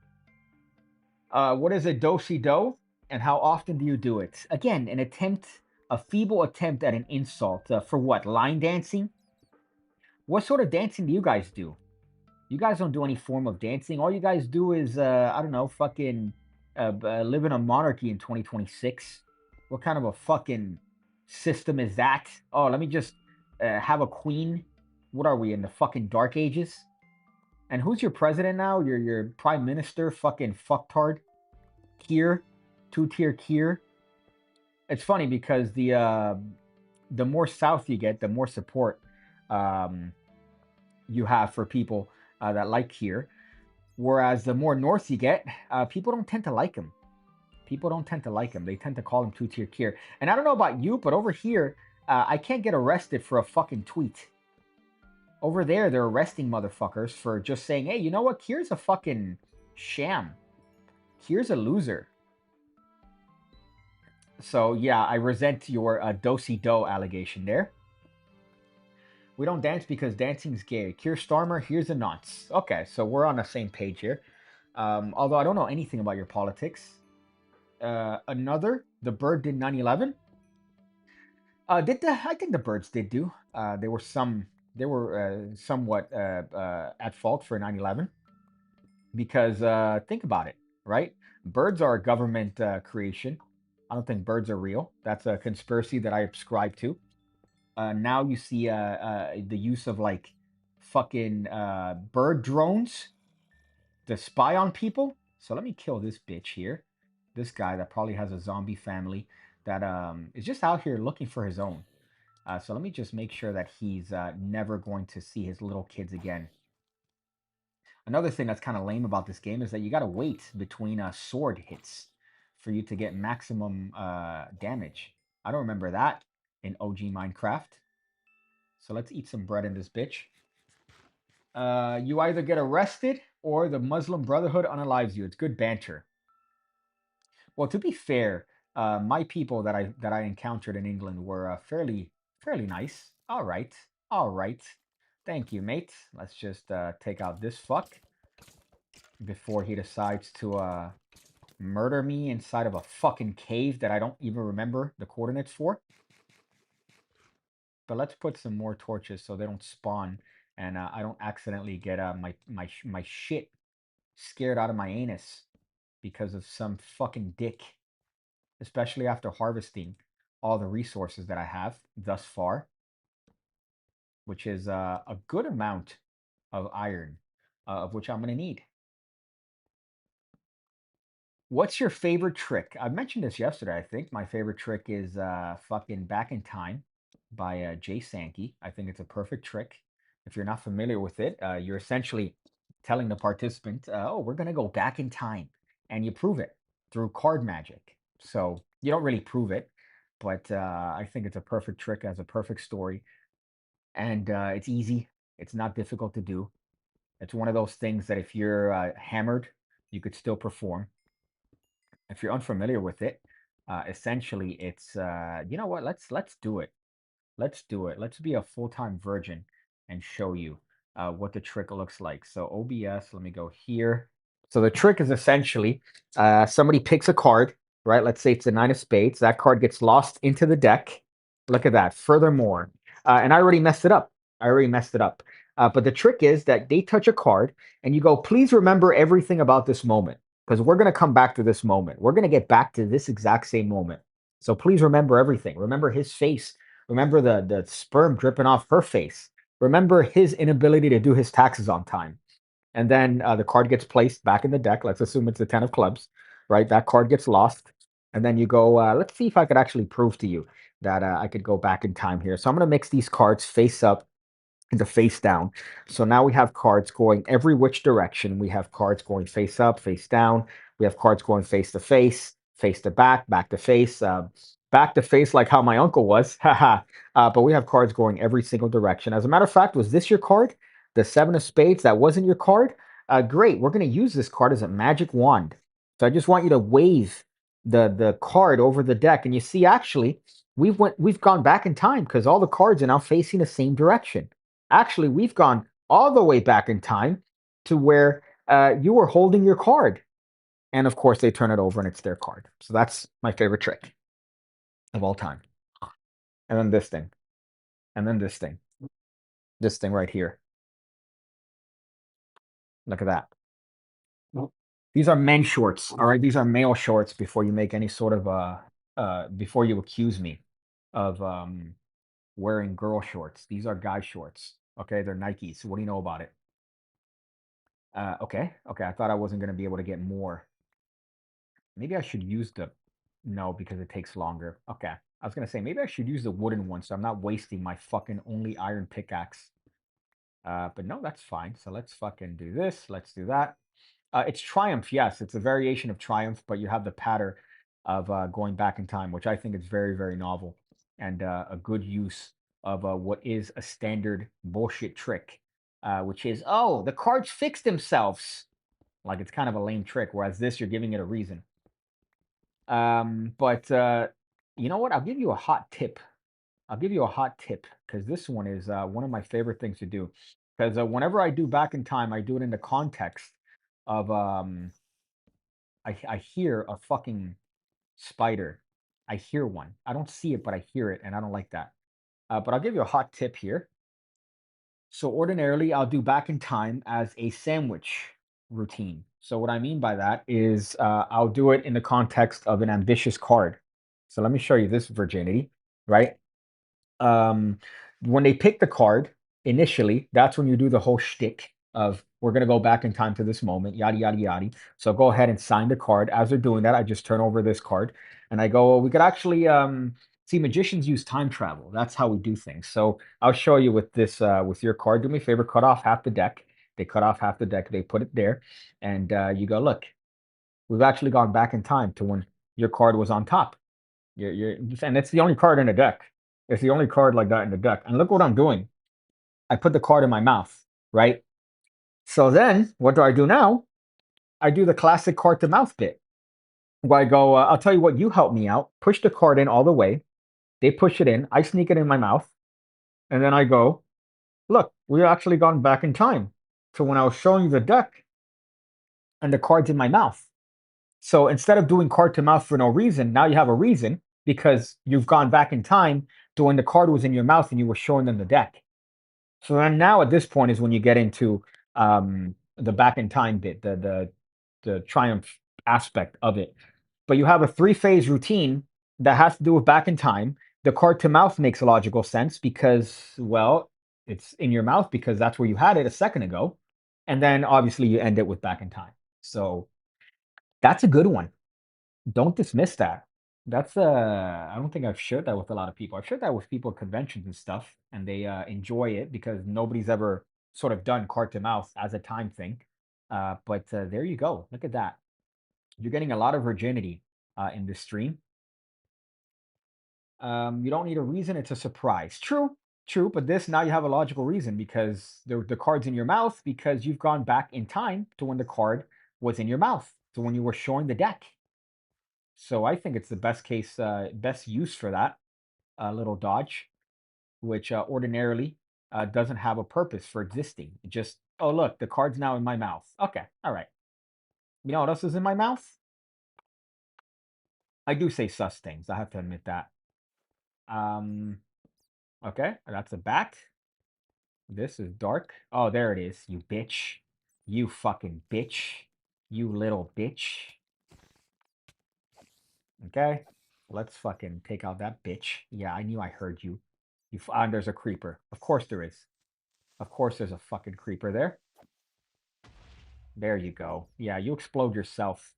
What is a do-si-do, and how often do you do it? Again, a feeble attempt at an insult. For what? Line dancing? What sort of dancing do you guys do? You guys don't do any form of dancing. All you guys do is, I don't know, fucking live in a monarchy in 2026. What kind of a fucking system is that? Oh, let me just have a queen. What are we in the fucking dark ages? And who's your president now? Your prime minister, fucking fucktard, Kier, two-tier Kier. It's funny because the more south you get, the more support um, you have for people that like Kier. Whereas the more north you get, people don't tend to like him. People don't tend to like him. They tend to call him two-tier Kier. And I don't know about you, but over here, I can't get arrested for a fucking tweet. Over there, they're arresting motherfuckers for just saying, hey, you know what? Kier's a fucking sham. Kier's a loser. So, yeah, I resent your do-si-do allegation there. We don't dance because dancing's gay. Keir Starmer, here's a nonce. Okay, so we're on the same page here. Although I don't know anything about your politics. The bird did 9/11. I think the birds did do. They were somewhat at fault for 9/11 because think about it, right? Birds are a government creation. I don't think birds are real. That's a conspiracy that I subscribe to. Now you see the use of like fucking bird drones to spy on people. So let me kill this bitch here. This guy that probably has a zombie family that is just out here looking for his own. So let me just make sure that he's never going to see his little kids again. Another thing that's kind of lame about this game is that you got to wait between sword hits for you to get maximum damage. I don't remember that in OG Minecraft. So let's eat some bread in this bitch. You either get arrested or the Muslim Brotherhood unalives you. It's good banter. Well, to be fair, my people that I encountered in England were fairly nice. All right. Thank you, mate. Let's just take out this fuck before he decides to murder me inside of a fucking cave that I don't even remember the coordinates for. But let's put some more torches so they don't spawn and I don't accidentally get my shit scared out of my anus because of some fucking dick, especially after harvesting all the resources that I have thus far, which is a good amount of iron, of which I'm going to need. What's your favorite trick? I mentioned this yesterday, I think. My favorite trick is fucking Back in Time by Jay Sankey. I think it's a perfect trick. If you're not familiar with it, you're essentially telling the participant, oh, we're going to go back in time. And you prove it through card magic. So you don't really prove it, but I think it's a perfect trick, has a perfect story. And it's easy, it's not difficult to do. It's one of those things that if you're hammered, you could still perform. If you're unfamiliar with it, essentially it's you know what? Let's do it. Let's do it. Let's be a full-time virgin and show you what the trick looks like. So OBS, let me go here. So the trick is essentially somebody picks a card, right? Let's say it's the nine of spades. That card gets lost into the deck. Look at that. Furthermore, and I already messed it up. But the trick is that they touch a card and you go, please remember everything about this moment because we're going to come back to this moment. We're going to get back to this exact same moment. So please remember everything. Remember his face. Remember the sperm dripping off her face. Remember his inability to do his taxes on time. And then the card gets placed back in the deck. Let's assume it's the 10 of clubs, right? That card gets lost. And then you go, let's see if I could actually prove to you that I could go back in time here. So I'm going to mix these cards face up and the face down. So now we have cards going every which direction. We have cards going face up, face down. We have cards going face to back to face, back to face like how my uncle was. Haha. But we have cards going every single direction. As a matter of fact, was this your card? The seven of spades, that wasn't your card? Great. We're going to use this card as a magic wand. So I just want you to wave the card over the deck. And you see, actually, we've gone back in time because all the cards are now facing the same direction. Actually, we've gone all the way back in time to where you were holding your card. And of course, they turn it over and it's their card. So that's my favorite trick of all time. And then this thing. And then this thing. This thing right here. Look at that. These are men's shorts. All right. These are male shorts before you make any sort of before you accuse me of wearing girl shorts. These are guy shorts. Okay, they're Nikes. What do you know about it? Okay. I thought I wasn't gonna be able to get more. Maybe I should use the no because it takes longer. Okay. I was gonna say maybe I should use the wooden one so I'm not wasting my fucking only iron pickaxe. But no, that's fine. So let's fucking do this. Let's do that. It's Triumph, yes. It's a variation of Triumph, but you have the pattern of going back in time, which I think is very novel and a good use of what is a standard bullshit trick, which is, oh, the cards fix themselves. Like it's kind of a lame trick, whereas this, you're giving it a reason. But you know what? I'll give you a hot tip. I'll give you a hot tip because this one is one of my favorite things to do. Because whenever I do back in time, I do it in the context of I hear a fucking spider. I hear one. I don't see it, but I hear it, and I don't like that. But I'll give you a hot tip here. So ordinarily, I'll do back in time as a sandwich routine. So what I mean by that is I'll do it in the context of an ambitious card. So let me show you this virginity, right? Um, when they pick the card initially, that's when you do the whole shtick of we're gonna go back in time to this moment, yada yada yada. So go ahead and sign the card. As they're doing that, I just turn over this card and I go, well, we could actually see magicians use time travel. That's how we do things. So I'll show you with this with your card. Do me a favor, cut off half the deck. They cut off half the deck, they put it there, and you go, look, we've actually gone back in time to when your card was on top. And it's the only card in the deck. It's the only card like that in the deck. And look what I'm doing. I put the card in my mouth, right? So then what do I do now? I do the classic card to mouth bit where I go, I'll tell you what, you help me out. Push the card in all the way. They push it in. I sneak it in my mouth. And then I go, look, we actually gone back in time to when I was showing you the deck and the card's in my mouth. So instead of doing card to mouth for no reason, now you have a reason because you've gone back in time to when the card was in your mouth and you were showing them the deck. So then now at this point is when you get into the back in time bit, the triumph aspect of it. But you have a three-phase routine that has to do with back in time. The card to mouth makes logical sense because, well, it's in your mouth because that's where you had it a second ago. And then obviously you end it with back in time. So that's a good one. Don't dismiss that. That's I don't think I've shared that with a lot of people. I've shared that with people at conventions and stuff, and they enjoy it because nobody's ever sort of done cart to mouth as a time thing. But there you go. Look at that. You're getting a lot of virginity in this stream. You don't need a reason. It's a surprise. True, true. But this now you have a logical reason because the card's in your mouth because you've gone back in time to when the card was in your mouth, to when you were showing the deck. So I think it's the best case, best use for that little dodge, which ordinarily doesn't have a purpose for existing. It just, oh, look, the card's now in my mouth. Okay, all right. You know what else is in my mouth? I do say sus things. I have to admit that. Um, okay, that's a bat. This is dark. Oh, there it is. You bitch. You fucking bitch. You little bitch. Okay, let's fucking take out that bitch. Yeah, I knew I heard you. And there's a creeper. Of course there is. Of course there's a fucking creeper there. There you go. Yeah, you explode yourself.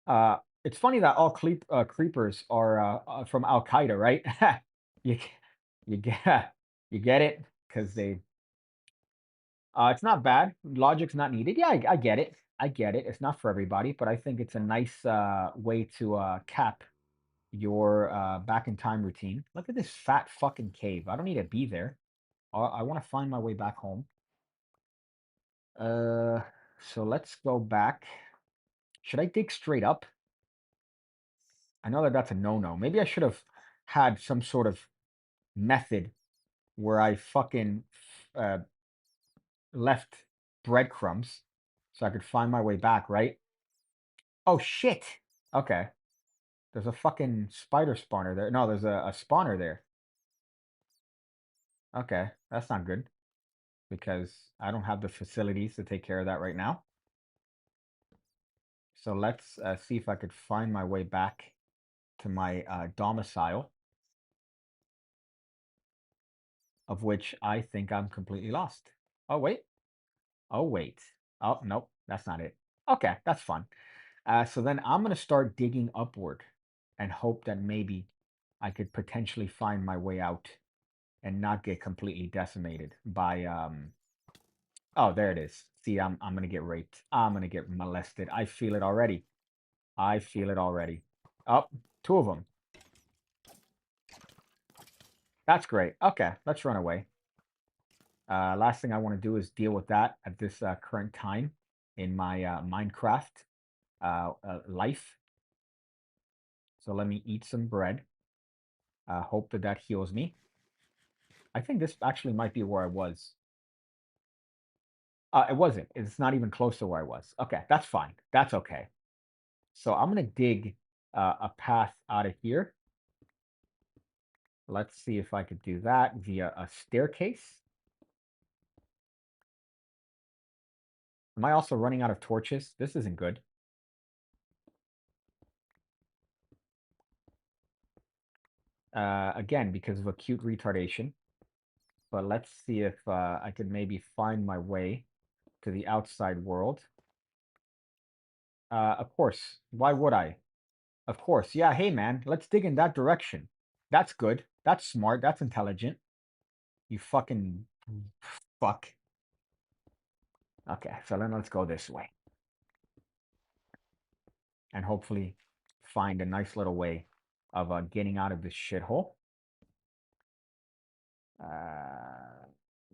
It's funny that all creepers are from Al Qaeda, right? you you get you get it because they. It's not bad. Logic's not needed. Yeah, I get it. I get it. It's not for everybody, but I think it's a nice way to cap your back in time routine. Look at this fat fucking cave. I don't need to be there. I want to find my way back home. Uh, so let's go back. Should I dig straight up? I know that that's a no-no. Maybe I should have had some sort of method where I fucking uh, left breadcrumbs so I could find my way back, right? Oh shit. Okay. There's a fucking spider spawner there. No, there's a spawner there. Okay, that's not good because I don't have the facilities to take care of that right now. So let's see if I could find my way back to my domicile, of which I think I'm completely lost. Oh, wait. Oh, wait. Oh, nope, that's not it. Okay, that's fun. So then I'm going to start digging upward and hope that maybe I could potentially find my way out and not get completely decimated by oh, there it is. See, I'm going to get raped. I'm going to get molested. I feel it already. I feel it already. Oh, two of them. That's great. Okay, let's run away. Last thing I want to do is deal with that at this current time in my Minecraft life. So let me eat some bread. Hope that that heals me. I think this actually might be where I was. It wasn't. It's not even close to where I was. Okay, that's fine. That's okay. So I'm gonna dig a path out of here. Let's see if I could do that via a staircase. Am I also running out of torches? This isn't good. Again, because of acute retardation. But let's see if I could maybe find my way to the outside world. Of course. Why would I? Of course. Yeah, hey man, let's dig in that direction. That's good. That's smart. That's intelligent. You fucking fuck. Okay, so then let's go this way. And hopefully find a nice little way of getting out of this shithole.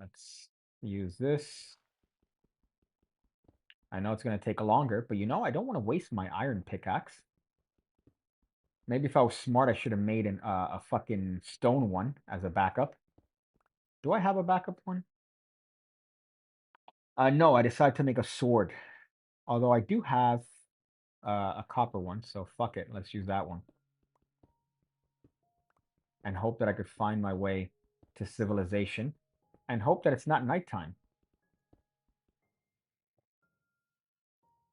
Let's use this. I know it's going to take longer, but you know, I don't want to waste my iron pickaxe. Maybe if I was smart, I should have made a fucking stone one as a backup. Do I have a backup one? No, I decided to make a sword. Although I do have a copper one, so fuck it. Let's use that one. And hope that I could find my way to civilization. And hope that it's not nighttime.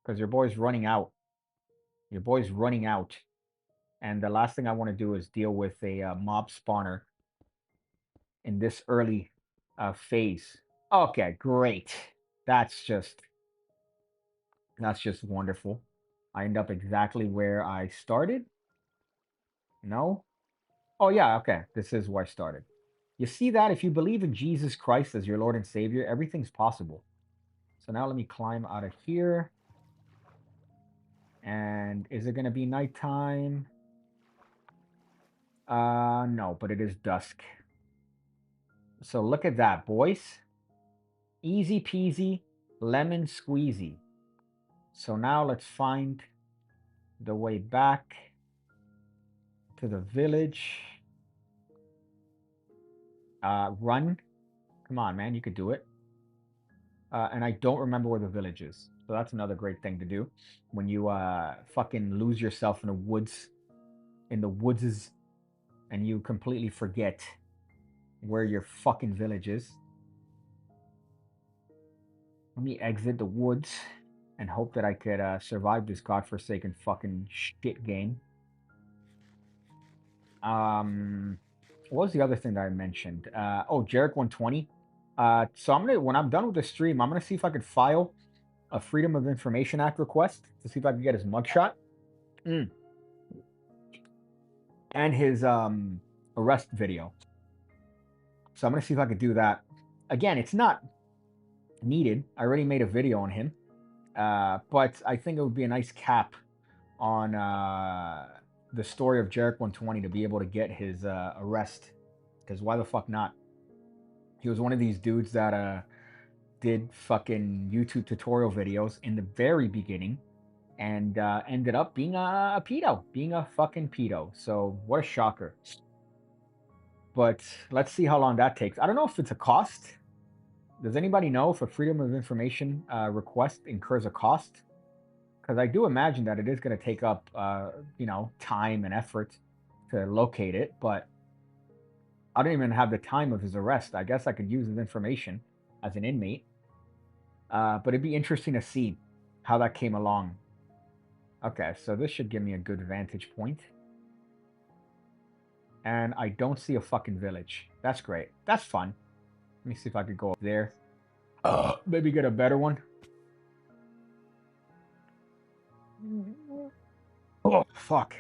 Because your boy's running out. Your boy's running out. And the last thing I want to do is deal with a mob spawner in this early phase. Okay, great. That's just wonderful. I end up exactly where I started. No? Oh yeah, okay. This is where I started. You see that? If you believe in Jesus Christ as your Lord and Savior, everything's possible. So now let me climb out of here. And is it going to be nighttime? No, but it is dusk. So look at that, boys. Easy peasy, lemon squeezy. So now let's find the way back to the village. Run. Come on, man, you could do it. And I don't remember where the village is. So that's another great thing to do. When you fucking lose yourself in the woods, and you completely forget where your fucking village is. Let me exit the woods and hope that I could survive this godforsaken fucking shit game. What was the other thing that I mentioned? Oh, Jarek 120. So when I'm done with the stream, I'm gonna see if I could file a Freedom of Information Act request to see if I can get his mugshot. And his arrest video. So I'm gonna see if I could do that. Again, it's not needed. I already made a video on him. But I think it would be a nice cap on the story of Jarek 120 to be able to get his arrest. Because why the fuck not? He was one of these dudes that did fucking YouTube tutorial videos in the very beginning and ended up being a pedo, being a fucking pedo. So what a shocker. But let's see how long that takes. I don't know if it's a cost. Does anybody know if a Freedom of Information request incurs a cost? Because I do imagine that it is going to take up, time and effort to locate it. But I don't even have the time of his arrest. I guess I could use his information as an inmate. But it'd be interesting to see how that came along. Okay, so this should give me a good vantage point. And I don't see a fucking village. That's great. That's fun. Let me see if I could go up there. Maybe get a better one. Oh, fuck.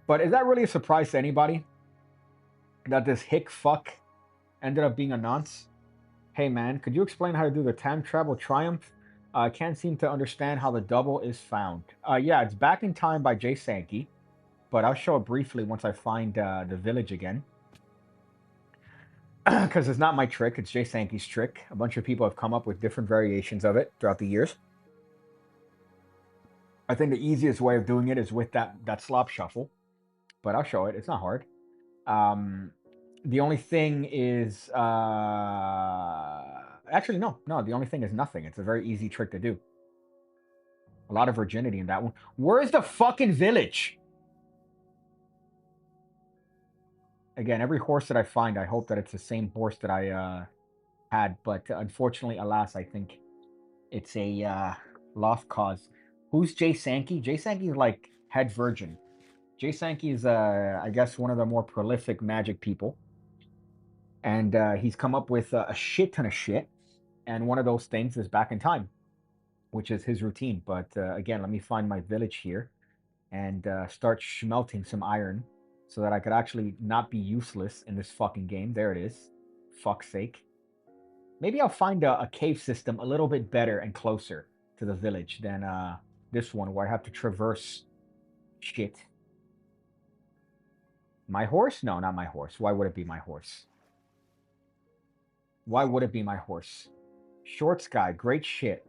But is that really a surprise to anybody? That this hick fuck ended up being a nonce? Hey man, could you explain how to do the time travel triumph? I can't seem to understand how the double is found. Yeah, it's Back in Time by Jay Sankey. But I'll show it briefly once I find the village again. Because it's not my trick, it's Jay Sankey's trick. A bunch of people have come up with different variations of it throughout the years. I think the easiest way of doing it is with that slop shuffle. But I'll show it. It's not hard. The only thing is... actually, no. The only thing is nothing. It's a very easy trick to do. A lot of virginity in that one. Where's the fucking village? Again, every horse that I find, I hope that it's the same horse that I had. But unfortunately, alas, I think it's a lost cause. Who's Jay Sankey? Jay Sankey is like head virgin. Jay Sankey is, I guess, one of the more prolific magic people, and he's come up with a shit ton of shit. And one of those things is back in time, which is his routine. But again, let me find my village here and start smelting some iron so that I could actually not be useless in this fucking game. There it is. Fuck's sake. Maybe I'll find a cave system a little bit better and closer to the village than this one where I have to traverse shit. My horse? No, not my horse. Why would it be my horse? Why would it be my horse? Short Sky, great shit.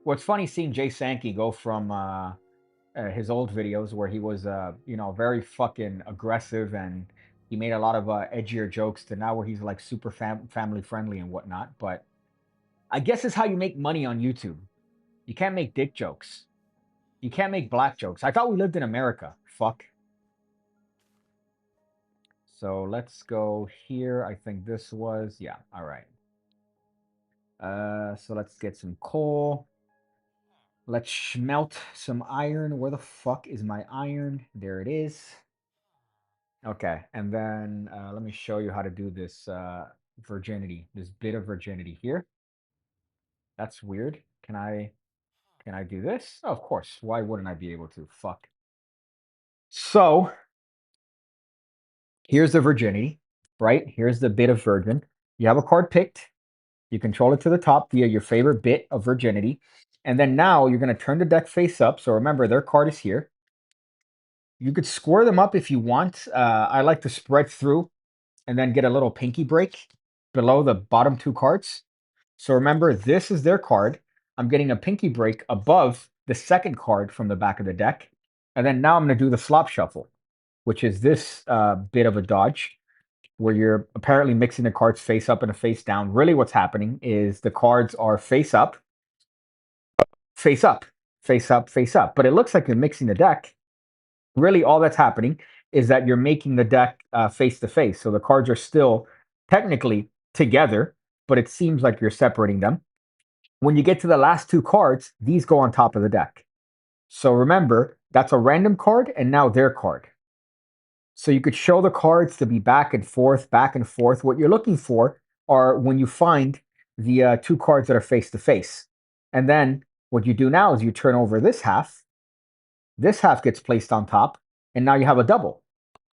Well, it's funny seeing Jay Sankey go from his old videos where he was, very fucking aggressive and he made a lot of edgier jokes to now where he's like super family friendly and whatnot. But I guess it's how you make money on YouTube. You can't make dick jokes. You can't make black jokes. I thought we lived in America. Fuck. So let's go here. I think this was, yeah, all right. So let's get some coal. Let's smelt some iron. Where the fuck is my iron? There it is. Okay, and then let me show you how to do this virginity, this bit of virginity here. That's weird. Can I do this? Oh, of course. Why wouldn't I be able to? Fuck. So here's the virginity, right? Here's the bit of virgin. You have a card picked. You control it to the top via your favorite bit of virginity. And then now you're going to turn the deck face up. So remember, their card is here. You could square them up if you want. I like to spread through and then get a little pinky break below the bottom two cards. So remember, this is their card. I'm getting a pinky break above the second card from the back of the deck. And then now I'm going to do the slop shuffle, which is this bit of a dodge where you're apparently mixing the cards face up and a face down. Really, what's happening is the cards are face up, face up, face up, face up. But it looks like you're mixing the deck. Really, all that's happening is that you're making the deck face to face. So the cards are still technically together, but it seems like you're separating them. When you get to the last two cards, these go on top of the deck. So remember, that's a random card and now their card. So you could show the cards to be back and forth, back and forth. What you're looking for are when you find the two cards that are face to face. And then what you do now is you turn over this half gets placed on top, and now you have a double.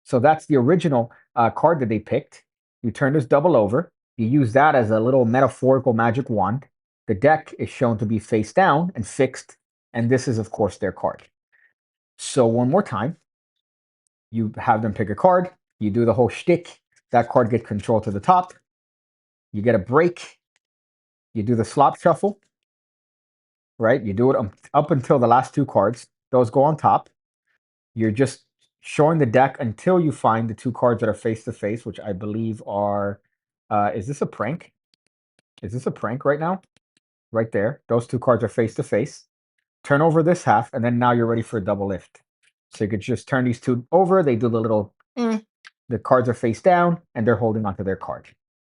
So that's the original card that they picked. You turn this double over. You use that as a little metaphorical magic wand. The deck is shown to be face down and fixed, and this is, of course, their card. So one more time, you have them pick a card. You do the whole shtick. That card gets control to the top. You get a break. You do the slop shuffle, right? You do it up until the last two cards. Those go on top. You're just showing the deck until you find the two cards that are face to face, which I believe are. Is this a prank? Is this a prank right now? Right there. Those two cards are face to face. Turn over this half, and then now you're ready for a double lift. So you could just turn these two over. They do the little. The cards are face down, and they're holding onto their card.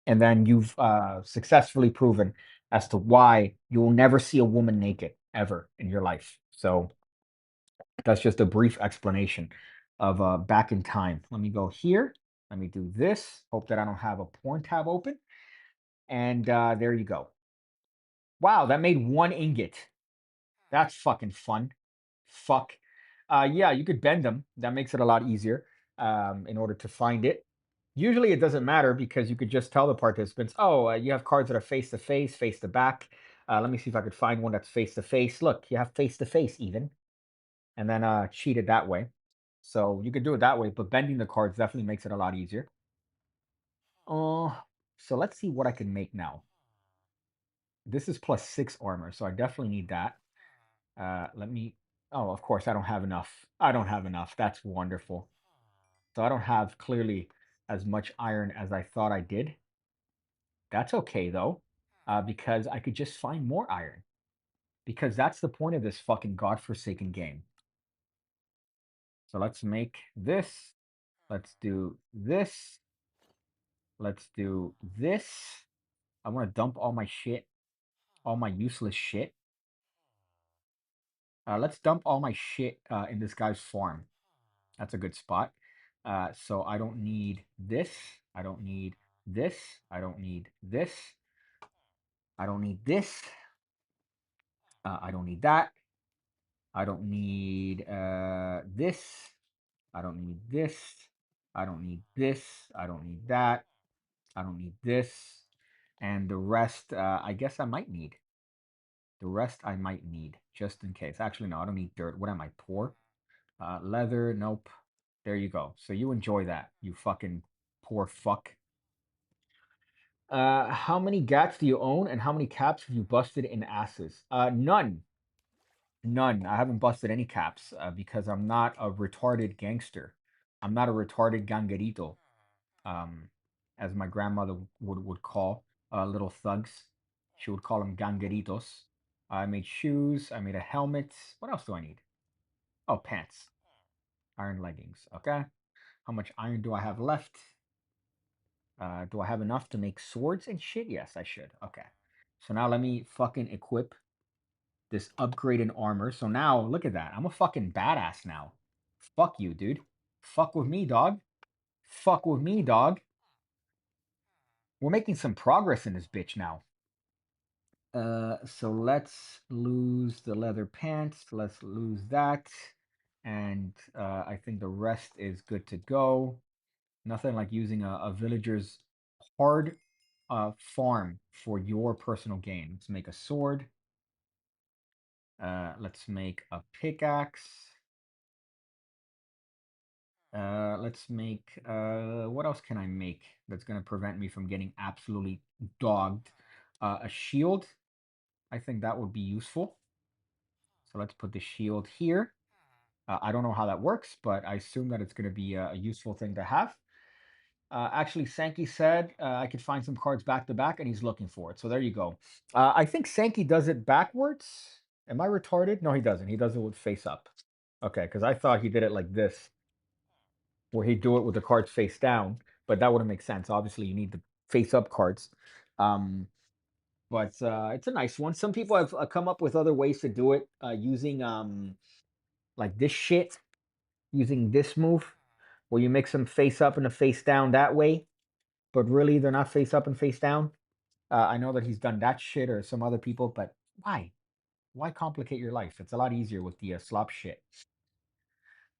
And then you've successfully proven as to why you will never see a woman naked ever in your life. So that's just a brief explanation of back in time. Let me go here. Let me do this. Hope that I don't have a porn tab open. And there you go. Wow, that made one ingot. That's fucking fun. Fuck. Yeah, you could bend them. That makes it a lot easier in order to find it. Usually it doesn't matter because you could just tell the participants, oh, you have cards that are face to face, face to back. Let me see if I could find one that's face to face. Look, you have face to face even. And then cheat it that way. So you could do it that way, but bending the cards definitely makes it a lot easier. So let's see what I can make now. This is +6 armor, so I definitely need that. Let me. Oh, of course, I don't have enough. I don't have enough. That's wonderful. So I don't have clearly as much iron as I thought I did. That's okay though, because I could just find more iron. Because that's the point of this fucking godforsaken game. So let's make this. Let's do this. Let's do this. I want to dump all my shit, all my useless shit. Let's dump all my shit in this guy's farm. That's a good spot. So I don't need this. I don't need this. I don't need this. I don't need this. I don't need that. I don't need this. I don't need this. I don't need this. I don't need that. I don't need this. And the rest, I guess I might need. The rest I might need, just in case. Actually, no, I don't need dirt. What am I, poor? Leather, nope. There you go. So you enjoy that, you fucking poor fuck. How many gats do you own, and how many caps have you busted in asses? None. None. I haven't busted any caps because I'm not a retarded gangster. I'm not a retarded gangerito, um, as my grandmother would call little thugs. She would call them gangeritos. I made shoes. I made a helmet. What else do I need? Oh, pants. Iron leggings. Okay. How much iron do I have left? Do I have enough to make swords and shit? Yes, I should. Okay. So now let me fucking equip this upgrade in armor. So now, look at that. I'm a fucking badass now. Fuck you, dude. Fuck with me, dog. Fuck with me, dog. We're making some progress in this bitch now. So let's lose the leather pants. Let's lose that. And I think the rest is good to go. Nothing like using a villager's hard farm for your personal gain. Let's make a sword. Let's make a pickaxe. Let's make, what else can I make that's going to prevent me from getting absolutely dogged? A shield. I think that would be useful. So let's put the shield here. I don't know how that works, but I assume that it's going to be a useful thing to have. Actually, Sankey said I could find some cards back to back, and he's looking for it. So there you go. I think Sankey does it backwards. Am I retarded? No, he doesn't. He does it with face up. Okay, because I thought he did it like this, where he'd do it with the cards face down, but that wouldn't make sense. Obviously, you need the face up cards. Um, but it's a nice one. Some people have come up with other ways to do it using like this shit, using this move, where you mix them face up and a face down that way, but really they're not face up and face down. I know that he's done that shit or some other people, but why? Why complicate your life? It's a lot easier with the slop shit.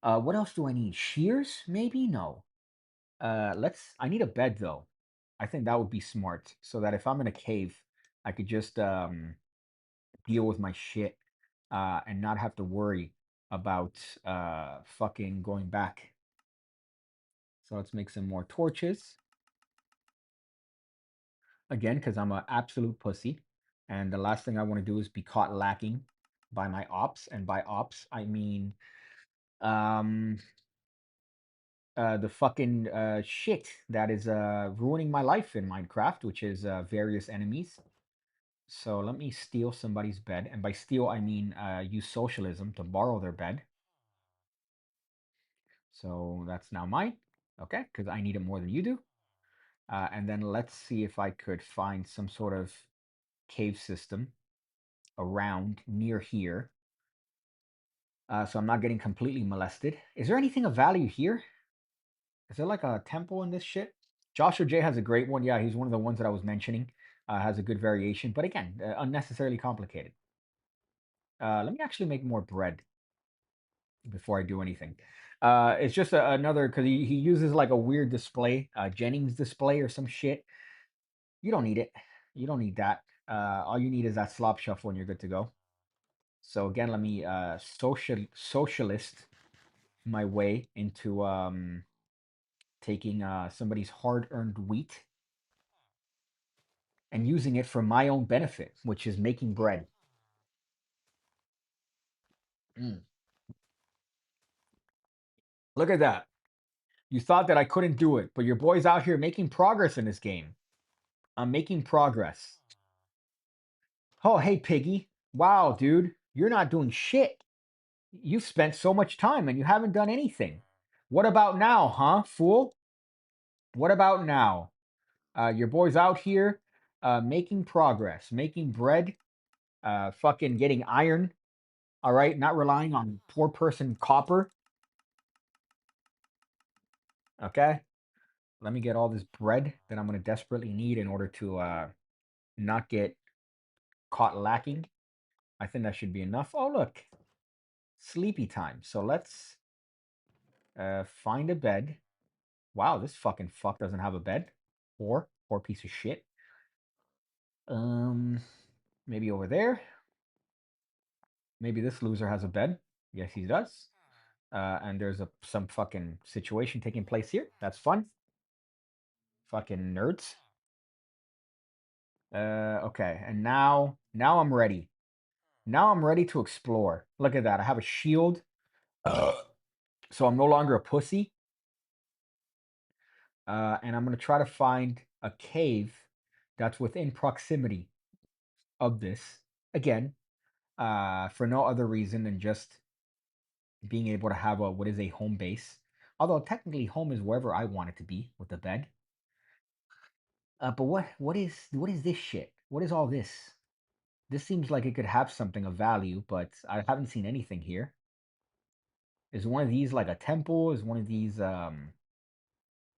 What else do I need? Shears? Maybe? No. I need a bed though. I think that would be smart so that if I'm in a cave, I could just deal with my shit and not have to worry about fucking going back. So let's make some more torches. Again, because I'm an absolute pussy. And the last thing I want to do is be caught lacking by my ops. And by ops, I mean um the fucking shit that is ruining my life in Minecraft, which is various enemies. So let me steal somebody's bed, and by steal I mean use socialism to borrow their bed. So that's now mine, okay? Because I need it more than you do. And then let's see if I could find some sort of cave system around near here. So I'm not getting completely molested. Is there anything of value here? Is there like a temple in this shit? Joshua J has a great one. Yeah, he's one of the ones that I was mentioning. Has a good variation, but again, unnecessarily complicated. Let me actually make more bread before I do anything. It's just another because he uses like a weird display, Jennings display or some shit. You don't need it. You don't need that. All you need is that slop shuffle and you're good to go. So again, let me socialist my way into taking somebody's hard-earned wheat and using it for my own benefit, which is making bread. Mm. Look at that. You thought that I couldn't do it, but your boy's out here making progress in this game. I'm making progress. Oh, hey, Piggy. Wow, dude, you're not doing shit. You've spent so much time and you haven't done anything. What about now, huh, fool? What about now? Your boy's out here making progress, making bread, fucking getting iron All right, not relying on poor person copper. Okay, let me get all this bread that I'm gonna desperately need in order to not get caught lacking. I think that should be enough. Oh, look, sleepy time. So let's find a bed. Wow, this fucking fuck doesn't have a bed. Poor piece of shit. Um, maybe over there. Maybe this loser has a bed. Yes, he does. And there's some fucking situation taking place here. That's fun. Fucking nerds. Okay, and now I'm ready. Now I'm ready to explore. Look at that. I have a shield. So I'm no longer a pussy. And I'm gonna try to find a cave that's within proximity of this. Again, for no other reason than just being able to have a what is a home base. Although technically home is wherever I want it to be with the bed. But what is this shit? What is all this? This seems like it could have something of value, but I haven't seen anything here. Is one of these like a temple? Is one of these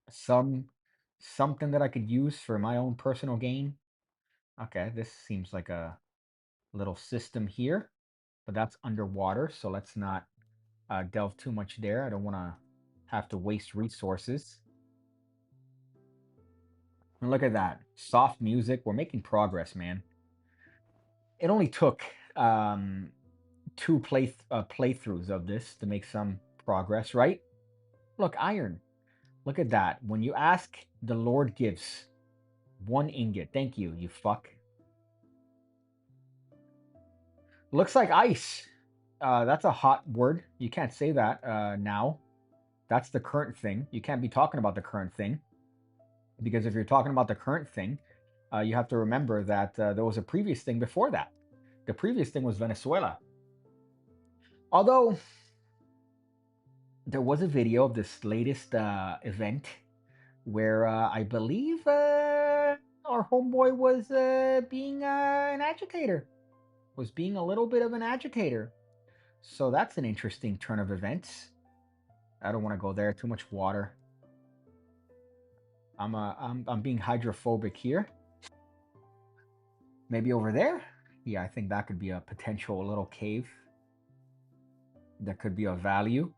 some something that I could use for my own personal gain? Okay, this seems like a little system here, but that's underwater, so let's not delve too much there. I don't want to have to waste resources. And look at that. Soft music. We're making progress, man. It only took two playthroughs of this to make some progress, right? Look, iron. Look at that. When you ask, the Lord gives. 1 ingot. Thank you, you fuck. Looks like ice. That's a hot word. You can't say that now. That's the current thing. You can't be talking about the current thing. Because if you're talking about the current thing, you have to remember that there was a previous thing before that. The previous thing was Venezuela. Although there was a video of this latest event where I believe our homeboy was being an agitator, was being a little bit of an agitator. So that's an interesting turn of events. I don't want to go there. Too much water. I'm being hydrophobic here. Maybe over there? Yeah, I think that could be a potential little cave. That could be of value.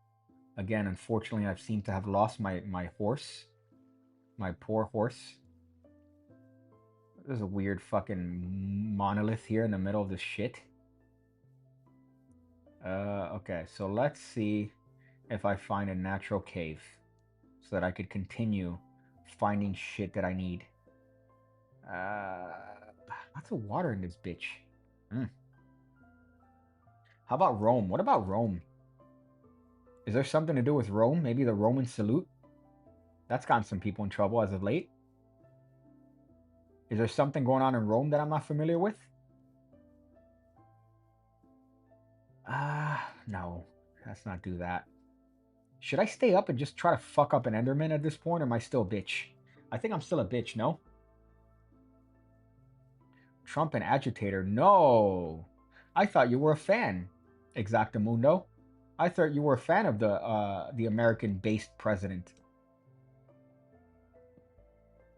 Again, unfortunately, I've seemed to have lost my horse. My poor horse. There's a weird fucking monolith here in the middle of this shit. Okay, so let's see if I find a natural cave so that I could continue finding shit that I need. Lots of water in this bitch. How about Rome? What about Rome? Is there something to do with Rome? Maybe the Roman salute? That's gotten some people in trouble as of late. Is there something going on in Rome that I'm not familiar with? No. Let's not do that. Should I stay up and just try to fuck up an Enderman at this point, or am I still a bitch? I think I'm still a bitch, no? Trump and agitator. No. I thought you were a fan, Exactamundo. I thought you were a fan of the American-based president.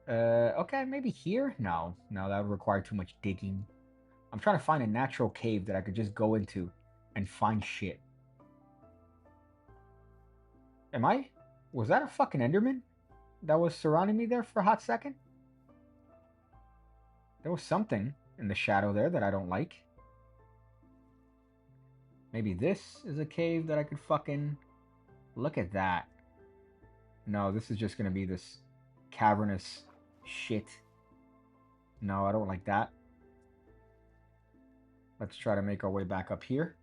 Okay, maybe here? No, that would require too much digging. I'm trying to find a natural cave that I could just go into and find shit. Am I? Was that a fucking Enderman that was surrounding me there for a hot second? There was something in the shadow there that I don't like. Maybe this is a cave that I could fucking... Look at that. No, this is just gonna be this cavernous shit. No, I don't like that. Let's try to make our way back up here.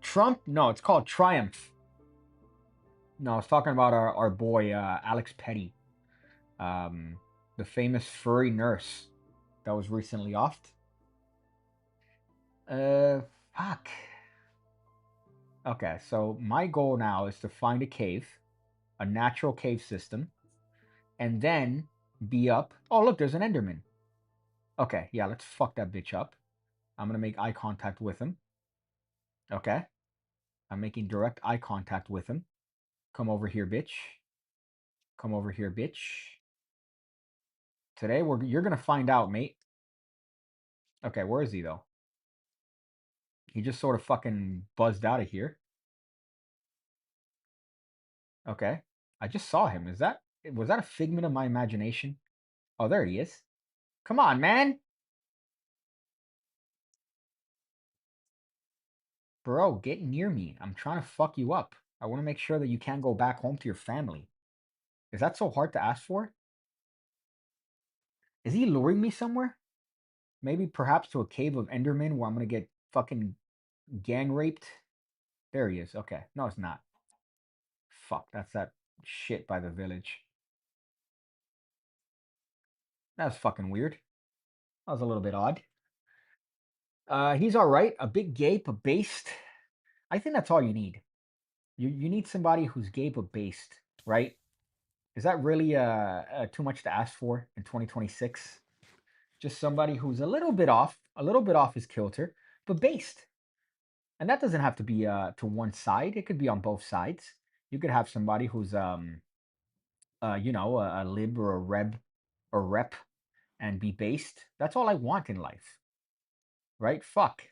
Trump? No, it's called Triumph. No, I was talking about our boy, Alex Petty. The famous furry nurse that was recently offed. Fuck. Okay, so my goal now is to find a cave, a natural cave system, and then be up. Oh, look, there's an Enderman. Okay, yeah, let's fuck that bitch up. I'm gonna make eye contact with him. Okay. I'm making direct eye contact with him. Come over here, bitch. Come over here, bitch. Today you're gonna find out, mate. Okay, where is he though? He just sort of fucking buzzed out of here. Okay. I just saw him. Was that a figment of my imagination? Oh, there he is. Come on, man. Bro, get near me. I'm trying to fuck you up. I want to make sure that you can't go back home to your family. Is that so hard to ask for? Is he luring me somewhere? Maybe perhaps to a cave of Enderman where I'm gonna get fucking gang raped? There he is. Okay. No, it's not. Fuck, that's that shit by the village. That was fucking weird. That was a little bit odd. He's all right. A big gape, a based. I think that's all you need. You need somebody who's gay but based, right? Is that really too much to ask for in 2026? Just somebody who's a little bit off his kilter, but based. And that doesn't have to be to one side. It could be on both sides. You could have somebody who's a lib or a reb or rep and be based. That's all I want in life, right? Fuck.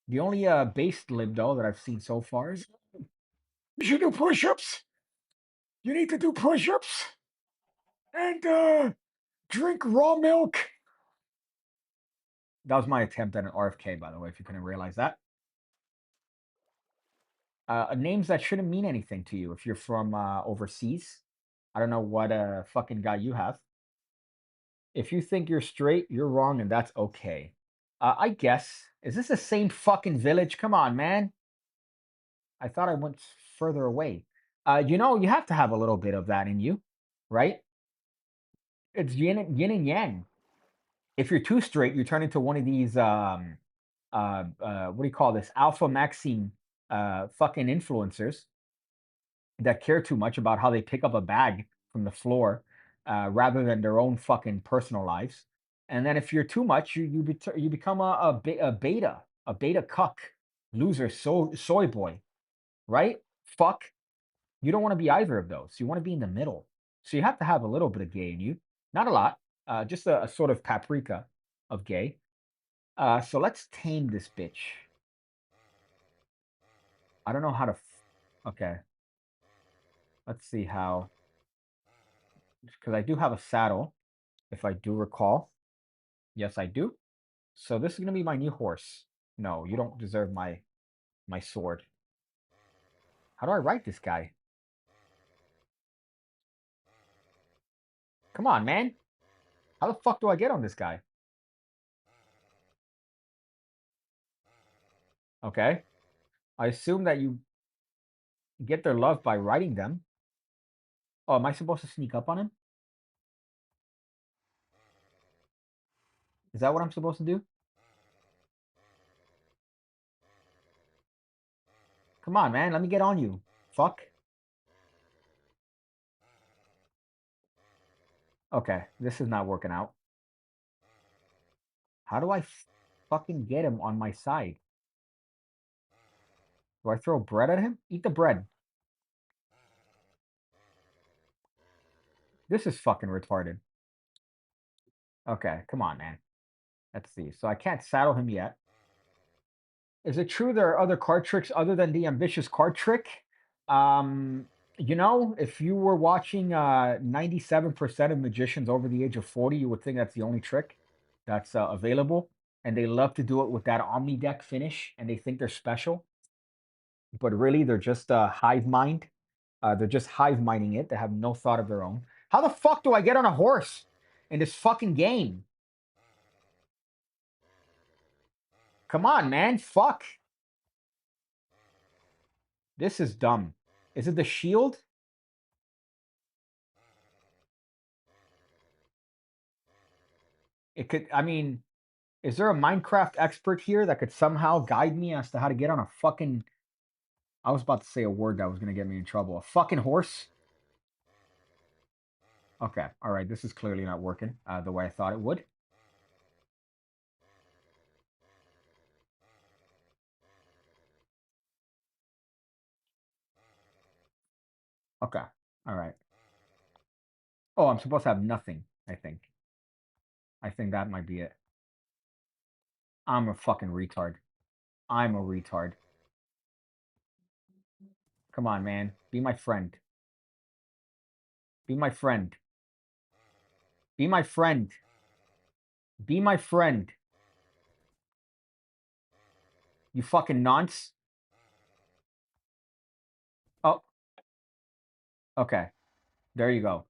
The only based lib though that I've seen so far is you should do push-ups. You need to do push-ups and drink raw milk. That was my attempt at an RFK, by the way, if you couldn't realize that. Names that shouldn't mean anything to you if you're from overseas. I don't know what fucking guy you have. If you think you're straight, you're wrong, and that's okay. I guess. Is this the same fucking village? Come on, man. I thought I went further away. You have to have a little bit of that in you, right? It's yin and yang. If you're too straight, you turn into one of these what do you call this? Alpha Maxine fucking influencers that care too much about how they pick up a bag from the floor rather than their own fucking personal lives. And then if you're too much, you become a beta cuck, loser, soy boy, right? Fuck. You don't want to be either of those. You want to be in the middle. So you have to have a little bit of gay in you, not a lot, just a sort of paprika of gay. So let's tame this bitch. I don't know how to. Okay, let's see how. Because I do have a saddle, if I do recall. Yes, I do. So this is gonna be my new horse. No, you don't deserve my sword. How do I ride this guy? Come on, man. How the fuck do I get on this guy? Okay. I assume that you get their love by riding them. Oh, am I supposed to sneak up on him? Is that what I'm supposed to do? Come on, man. Let me get on you. Fuck. Okay, this is not working out. How do I fucking get him on my side? Do I throw bread at him? Eat the bread. This is fucking retarded. Okay, come on, man. Let's see. So I can't saddle him yet. Is it true there are other card tricks other than the ambitious card trick? Um, if you were watching 97% of magicians over the age of 40, you would think that's the only trick that's available. And they love to do it with that Omni deck finish, and they think they're special. But really, they're just hive mind. They're just hive minding it. They have no thought of their own. How the fuck do I get on a horse in this fucking game? Come on, man. Fuck. This is dumb. Is it the shield? It could, I mean, is there a Minecraft expert here that could somehow guide me as to how to get on a fucking, I was about to say a word that was going to get me in trouble. A fucking horse? Okay, all right, this is clearly not working the way I thought it would. Okay. All right. Oh, I'm supposed to have nothing, I think. I think that might be it. I'm a fucking retard. I'm a retard. Come on, man. Be my friend. Be my friend. Be my friend. Be my friend. You fucking nonce. Oh, okay. There you go.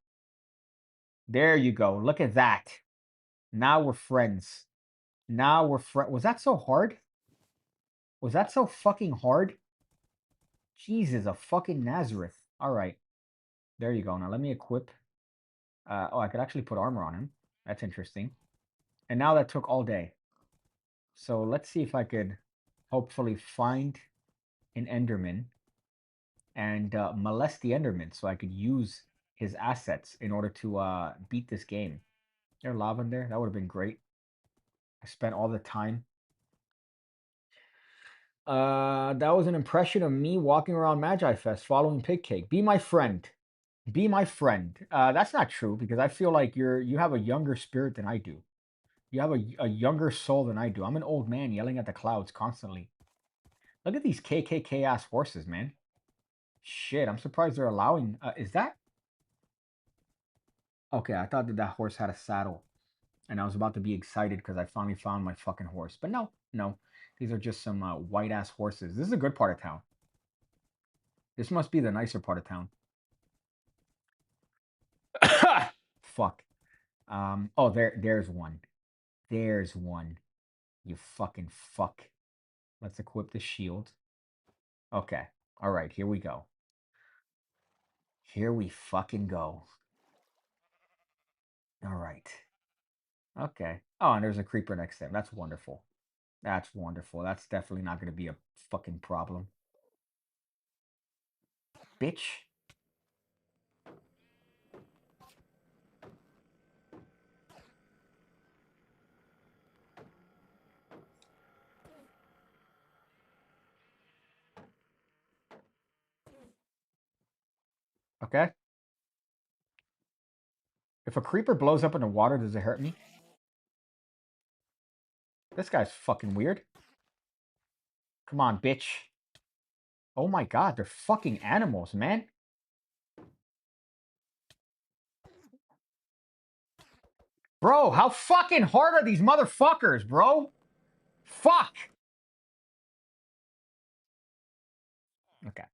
There you go. Look at that. Now we're friends. Now we're friends. Was that so hard? Was that so fucking hard? Jesus, a fucking Nazareth. All right. There you go. Now let me equip. Oh, I could actually put armor on him. That's interesting. And now that took all day. So let's see if I could hopefully find an Enderman and molest the Enderman so I could use his assets in order to beat this game. There lava in there? That would have been great. I spent all the time. That was an impression of me walking around Magi Fest following PigCake. Be my friend. Be my friend. That's not true because I feel like you have a younger spirit than I do. You have a younger soul than I do. I'm an old man yelling at the clouds constantly. Look at these KKK ass horses, man. Shit, I'm surprised they're allowing. Is that okay? I thought that that horse had a saddle, and I was about to be excited because I finally found my fucking horse. But no, no, these are just some white ass horses. This is a good part of town. This must be the nicer part of town. Fuck. Oh, there's one. There's one. You fucking fuck. Let's equip the shield. Okay. All right, here we go. Here we fucking go. All right. Okay. Oh, and there's a creeper next to him. That's wonderful. That's wonderful. That's definitely not going to be a fucking problem. Bitch. Okay. If a creeper blows up in the water, does it hurt me? This guy's fucking weird. Come on, bitch. Oh my god, they're fucking animals, man. Bro, how fucking hard are these motherfuckers, bro? Fuck. Okay.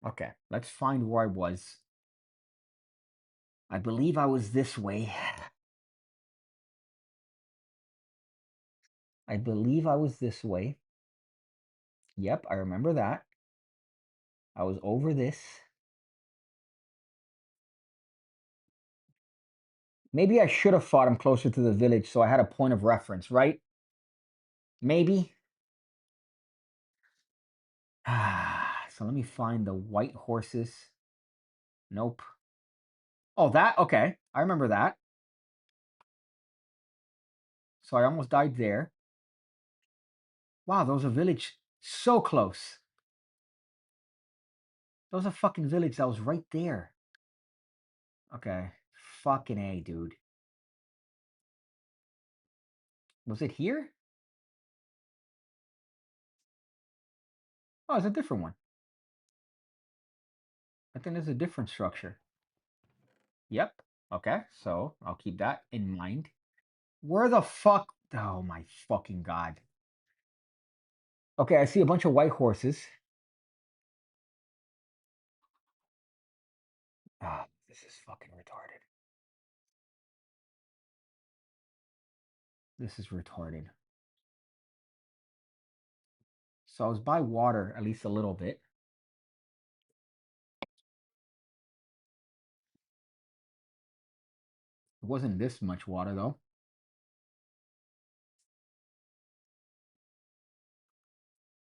Okay, let's find where I was. I believe I was this way. I believe I was this way. Yep, I remember that. I was over this. Maybe I should have fought him closer to the village so I had a point of reference, right? Maybe. So let me find the white horses. Nope. Oh, that? Okay. I remember that. So I almost died there. Wow, there was a village so close. There was a fucking village that was right there. Okay. Fucking A, dude. Was it here? Oh, it's a different one. I think there's a different structure. Yep. Okay, so I'll keep that in mind. Where the fuck? Oh my fucking god. Okay, I see a bunch of white horses. Ah, this is fucking retarded. This is retarded. So I was by water at least a little bit. It wasn't this much water though.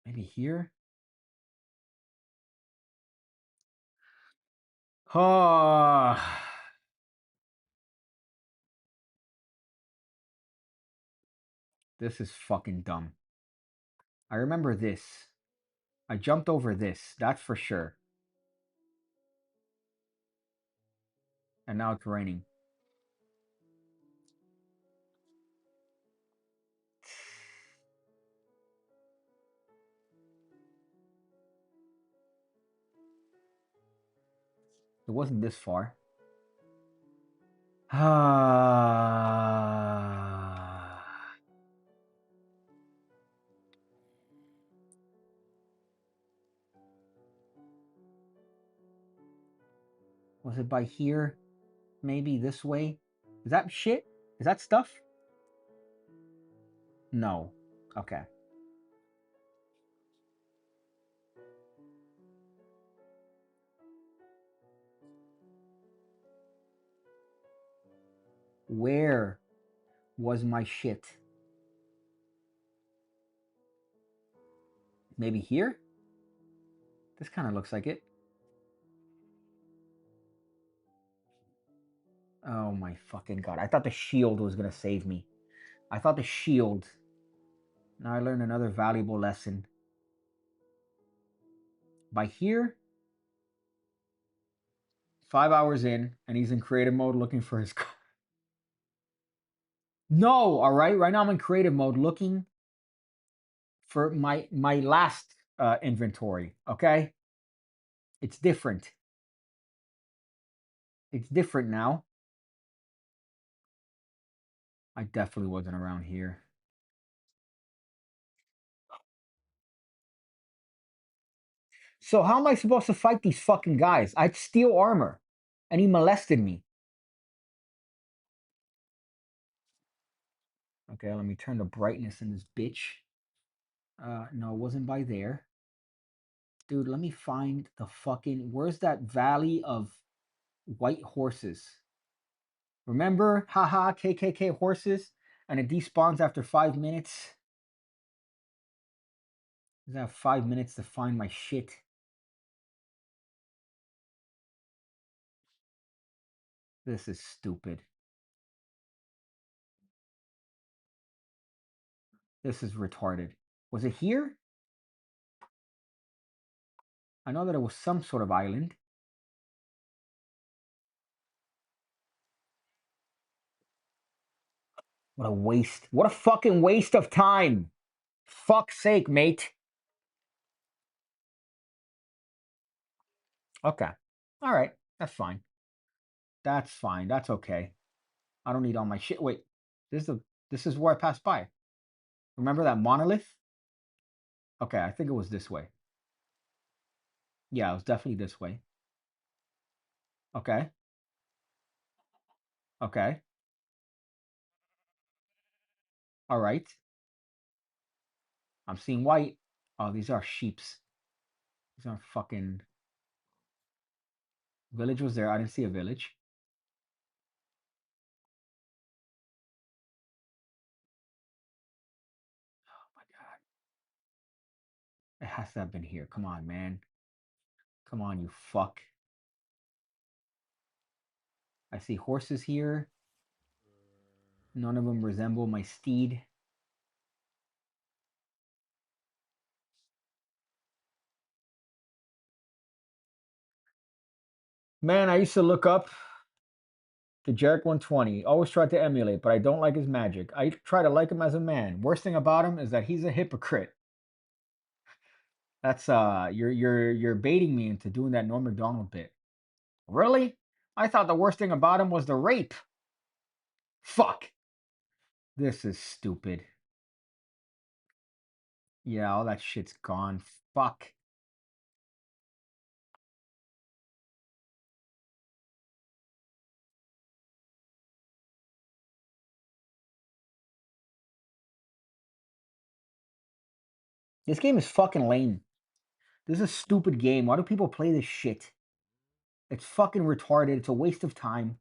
Maybe here? Oh, This is fucking dumb. I remember this. I jumped over this, that's for sure. And now it's raining. It wasn't this far. Was it by here? Maybe this way? Is that shit? Is that stuff? No. Okay. Where was my shit? Maybe here? This kind of looks like it. Oh my fucking god. I thought the shield was going to save me. I thought the shield. Now I learned another valuable lesson. By here, 5 hours in, and he's in creative mode looking for his car. No, all right. Right now I'm in creative mode looking for my last inventory. Okay, it's different. It's different now. I definitely wasn't around here. So how am I supposed to fight these fucking guys? I had steel armor, and he molested me. Okay, let me turn the brightness in this bitch. No, it wasn't by there. Dude, let me find the fucking... Where's that valley of white horses? Remember? Haha, KKK horses? And it despawns after 5 minutes. I have 5 minutes to find my shit. This is stupid. This is retarded. Was it here? I know that it was some sort of island. What a waste. What a fucking waste of time. Fuck's sake, mate. Okay. All right. That's fine. That's fine. That's okay. I don't need all my shit. Wait. This is where I passed by. Remember that monolith? Okay, I think it was this way. Yeah, it was definitely this way. Okay. Okay. All right. I'm seeing white. Oh, these are sheeps. These are fucking... Village was there. I didn't see a village. Oh my god. It has to have been here. Come on, man. Come on, you fuck. I see horses here. None of them resemble my steed. Man, I used to look up to Jarek 120. Always tried to emulate, but I don't like his magic. I try to like him as a man. Worst thing about him is that he's a hypocrite. That's you're baiting me into doing that Norm Macdonald bit. Really? I thought the worst thing about him was the rape. Fuck. This is stupid. Yeah, all that shit's gone. Fuck. This game is fucking lame. This is a stupid game. Why do people play this shit? It's fucking retarded. It's a waste of time.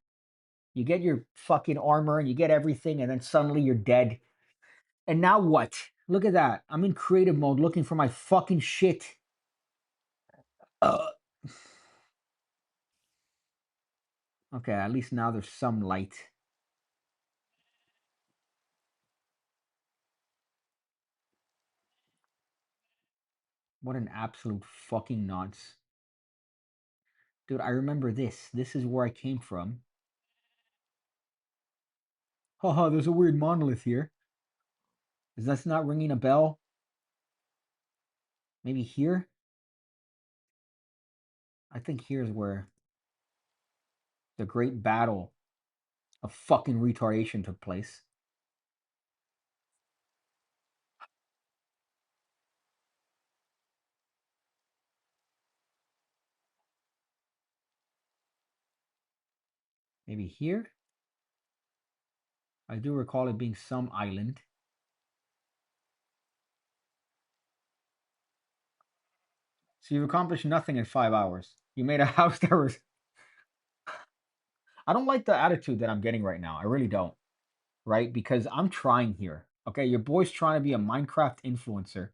You get your fucking armor and you get everything, and then suddenly you're dead. And now what? Look at that. I'm in creative mode looking for my fucking shit. Okay, at least now there's some light. What an absolute fucking nonce. Dude, I remember this. This is where I came from. Haha, there's a weird monolith here. Is that not ringing a bell? Maybe here? I think here's where the great battle of fucking retardation took place. Maybe here? I do recall it being some island. So you've accomplished nothing in 5 hours. You made a house that was... I don't like the attitude that I'm getting right now. I really don't. Right? Because I'm trying here. Okay, your boy's trying to be a Minecraft influencer,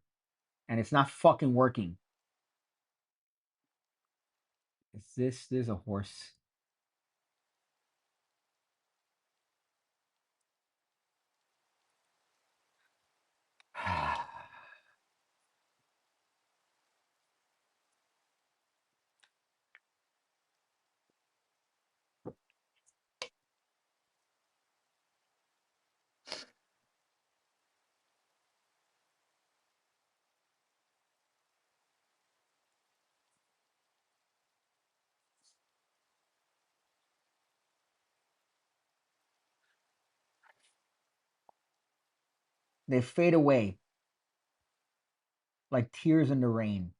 and it's not fucking working. Is this... There's a horse. They fade away like tears in the rain.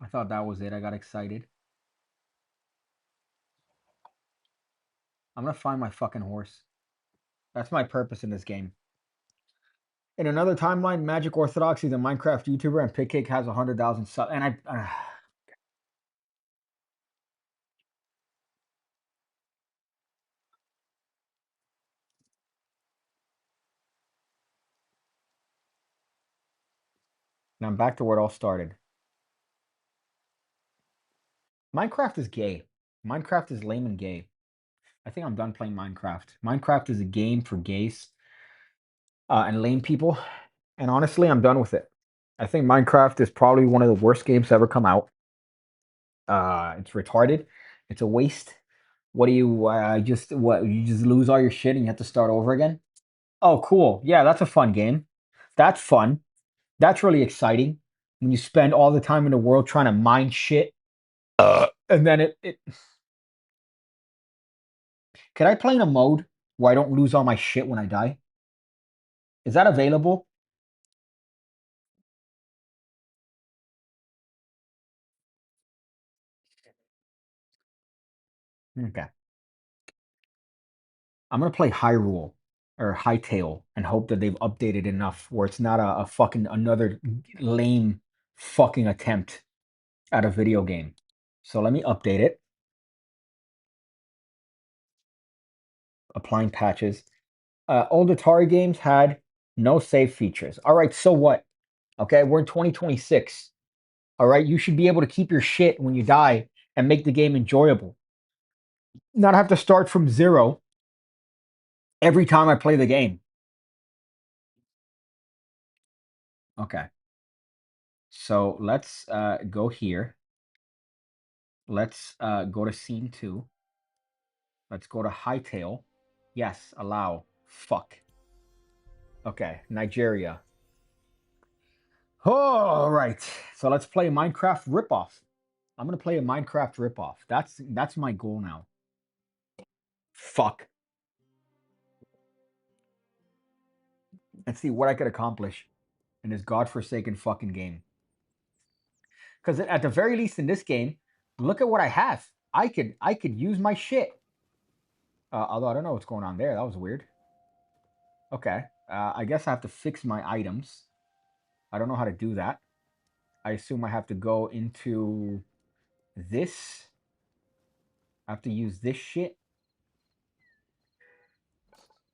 I thought that was it. I got excited. I'm gonna find my fucking horse. That's my purpose in this game. In another timeline, Magic Orthodoxy, the Minecraft YouTuber, and PigCake has 100,000 subs. And now I'm back to where it all started. Minecraft is gay. Minecraft is lame and gay. I think I'm done playing Minecraft. Minecraft is a game for gays and lame people. And honestly, I'm done with it. I think Minecraft is probably one of the worst games to ever come out. It's retarded. It's a waste. What do you just what you just lose all your shit and you have to start over again? Oh, cool. Yeah, that's a fun game. That's fun. That's really exciting. When you spend all the time in the world trying to mine shit, and then it. Can I play in a mode where I don't lose all my shit when I die? Is that available? Okay. I'm gonna play Hyrule or Hytale and hope that they've updated enough where it's not a fucking another lame fucking attempt at a video game. So let me update it. Applying patches. Old Atari games had no save features. All right, so what? Okay, we're in 2026. All right, you should be able to keep your shit when you die and make the game enjoyable. Not have to start from zero every time I play the game. Okay, so let's go here. Let's go to scene 2. Let's go to Hightail. Yes, allow. Fuck. Okay, Nigeria. All right, so let's play Minecraft ripoff. I'm gonna play a Minecraft ripoff. That's my goal now. Fuck. Let's see what I could accomplish in this godforsaken fucking game. Because at the very least in this game, look at what I have. I could use my shit. Although I don't know what's going on there. That was weird. Okay. I guess I have to fix my items. I don't know how to do that. I assume I have to go into this. I have to use this shit.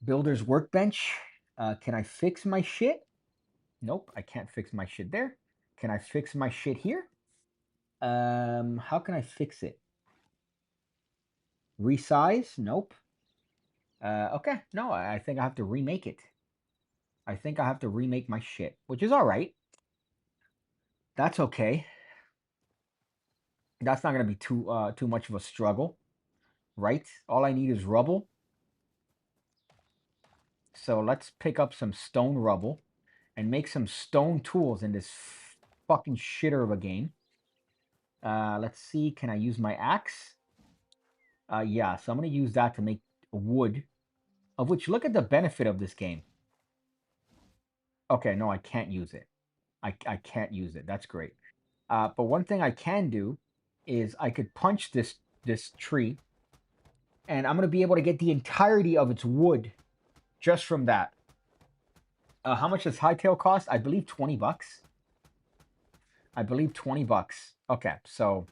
Builder's workbench. Can I fix my shit? Nope, I can't fix my shit there. Can I fix my shit here? How can I fix it? Resize? Nope. Okay. No, I think I have to remake it. I think I have to remake my shit, which is all right. That's okay. That's not gonna be too much of a struggle, right? All I need is rubble. So let's pick up some stone rubble and make some stone tools in this fucking shitter of a game. Let's see. Can I use my axe? Yeah. So I'm gonna use that to make wood. Of which, look at the benefit of this game. Okay, no, I can't use it. I can't use it. That's great. But one thing I can do is I could punch this tree, and I'm gonna be able to get the entirety of its wood just from that. How much does hightail cost? I believe 20 bucks. I believe 20 bucks. Okay, so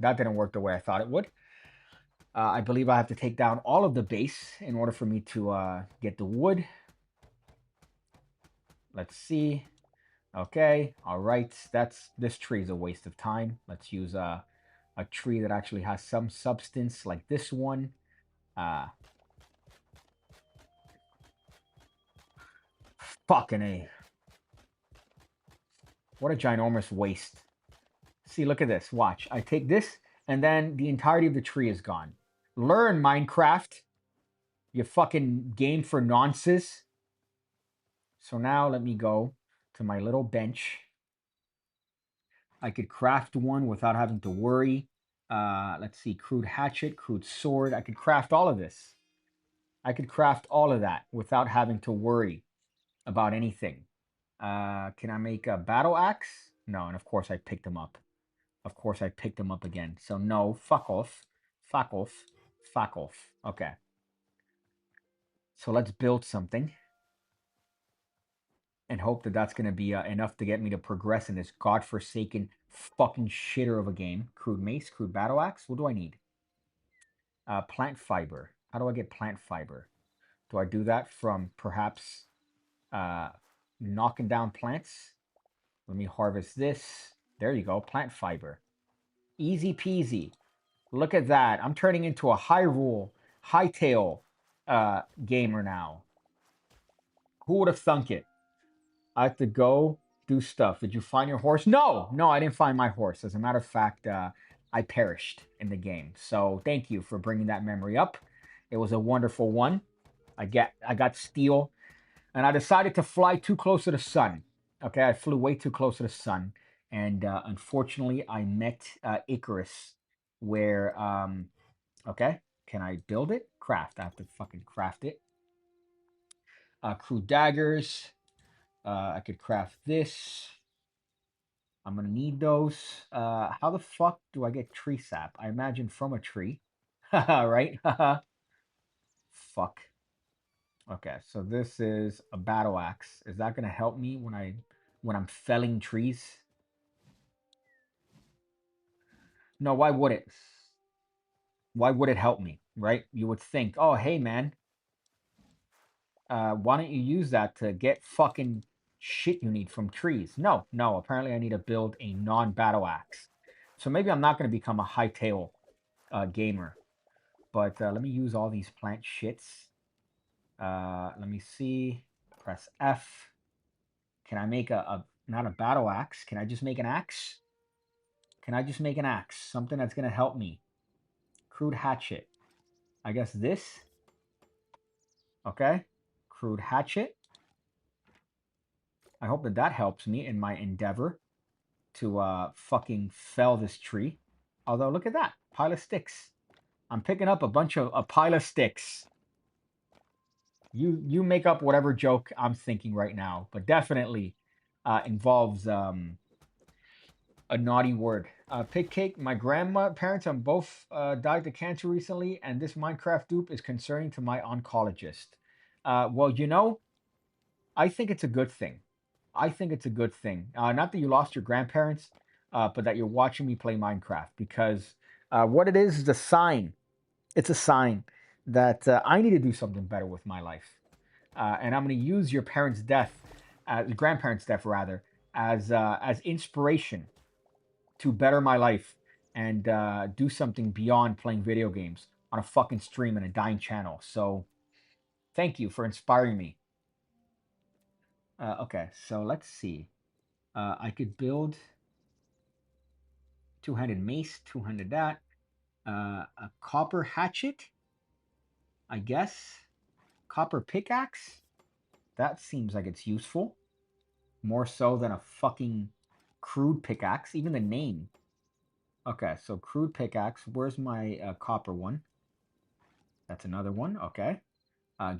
that didn't work the way I thought it would. I believe I have to take down all of the base in order for me to get the wood. Let's see. Okay, all right. This tree is a waste of time. Let's use a tree that actually has some substance, like this one. Fucking A. What a ginormous waste. See, look at this. Watch. I take this, and then the entirety of the tree is gone. Learn, Minecraft. You fucking game for nonsense. So now let me go to my little bench. I could craft one without having to worry. Let's see. Crude hatchet, crude sword. I could craft all of this. I could craft all of that without having to worry about anything. Can I make a battle axe? No, and of course I picked them up. Of course I picked them up again. So no, fuck off. Fuck off. Fuck off. Okay. So let's build something and hope that that's going to be enough to get me to progress in this godforsaken fucking shitter of a game. Crude mace, crude battle axe. What do I need? Plant fiber. How do I get plant fiber? Do I do that from perhaps knocking down plants? Let me harvest this. There you go, plant fiber. Easy peasy. Look at that. I'm turning into a Hyrule, hightail gamer now. Who would have thunk it? I have to go do stuff. Did you find your horse? No, no, I didn't find my horse. As a matter of fact, I perished in the game. So thank you for bringing that memory up. It was a wonderful one. I got steel, and I decided to fly too close to the sun. Okay, I flew way too close to the sun, and unfortunately, I met Icarus, where okay, can I build it? Craft. I have to fucking craft it. Crude daggers. I could craft this. I'm gonna need those. How the fuck do I get tree sap? I imagine from a tree. Right? Fuck. Okay, so this is a battle axe. Is that gonna help me when I'm felling trees? No, why would it? Why would it help me? Right? You would think, oh hey man, why don't you use that to get fucking shit you need from trees? No, no, apparently I need to build a non-battle axe. So maybe I'm not gonna become a hightail gamer. But let me use all these plant shits. Let me see. Press F. Can I make not a battle axe? Can I just make an axe? Can I just make an axe? Something that's going to help me. Crude hatchet. I guess this. Okay. Crude hatchet. I hope that that helps me in my endeavor to fucking fell this tree. Although, look at that. Pile of sticks. I'm picking up a pile of sticks. You make up whatever joke I'm thinking right now, but definitely involves a naughty word. PigCake, my grandparents and both died to cancer recently, and this Minecraft dupe is concerning to my oncologist. Well, you know, I think it's a good thing. I think it's a good thing. Not that you lost your grandparents, but that you're watching me play Minecraft, because what it is a sign. It's a sign that I need to do something better with my life. And I'm going to use your parents' death, grandparents' death rather, as inspiration to better my life and do something beyond playing video games on a fucking stream and a dying channel. So thank you for inspiring me. Okay, so let's see. I could build two-handed mace, two-handed that, a copper hatchet, I guess. Copper pickaxe. That seems like it's useful. More so than a fucking crude pickaxe. Even the name. Okay, so crude pickaxe. Where's my copper one? That's another one. Okay.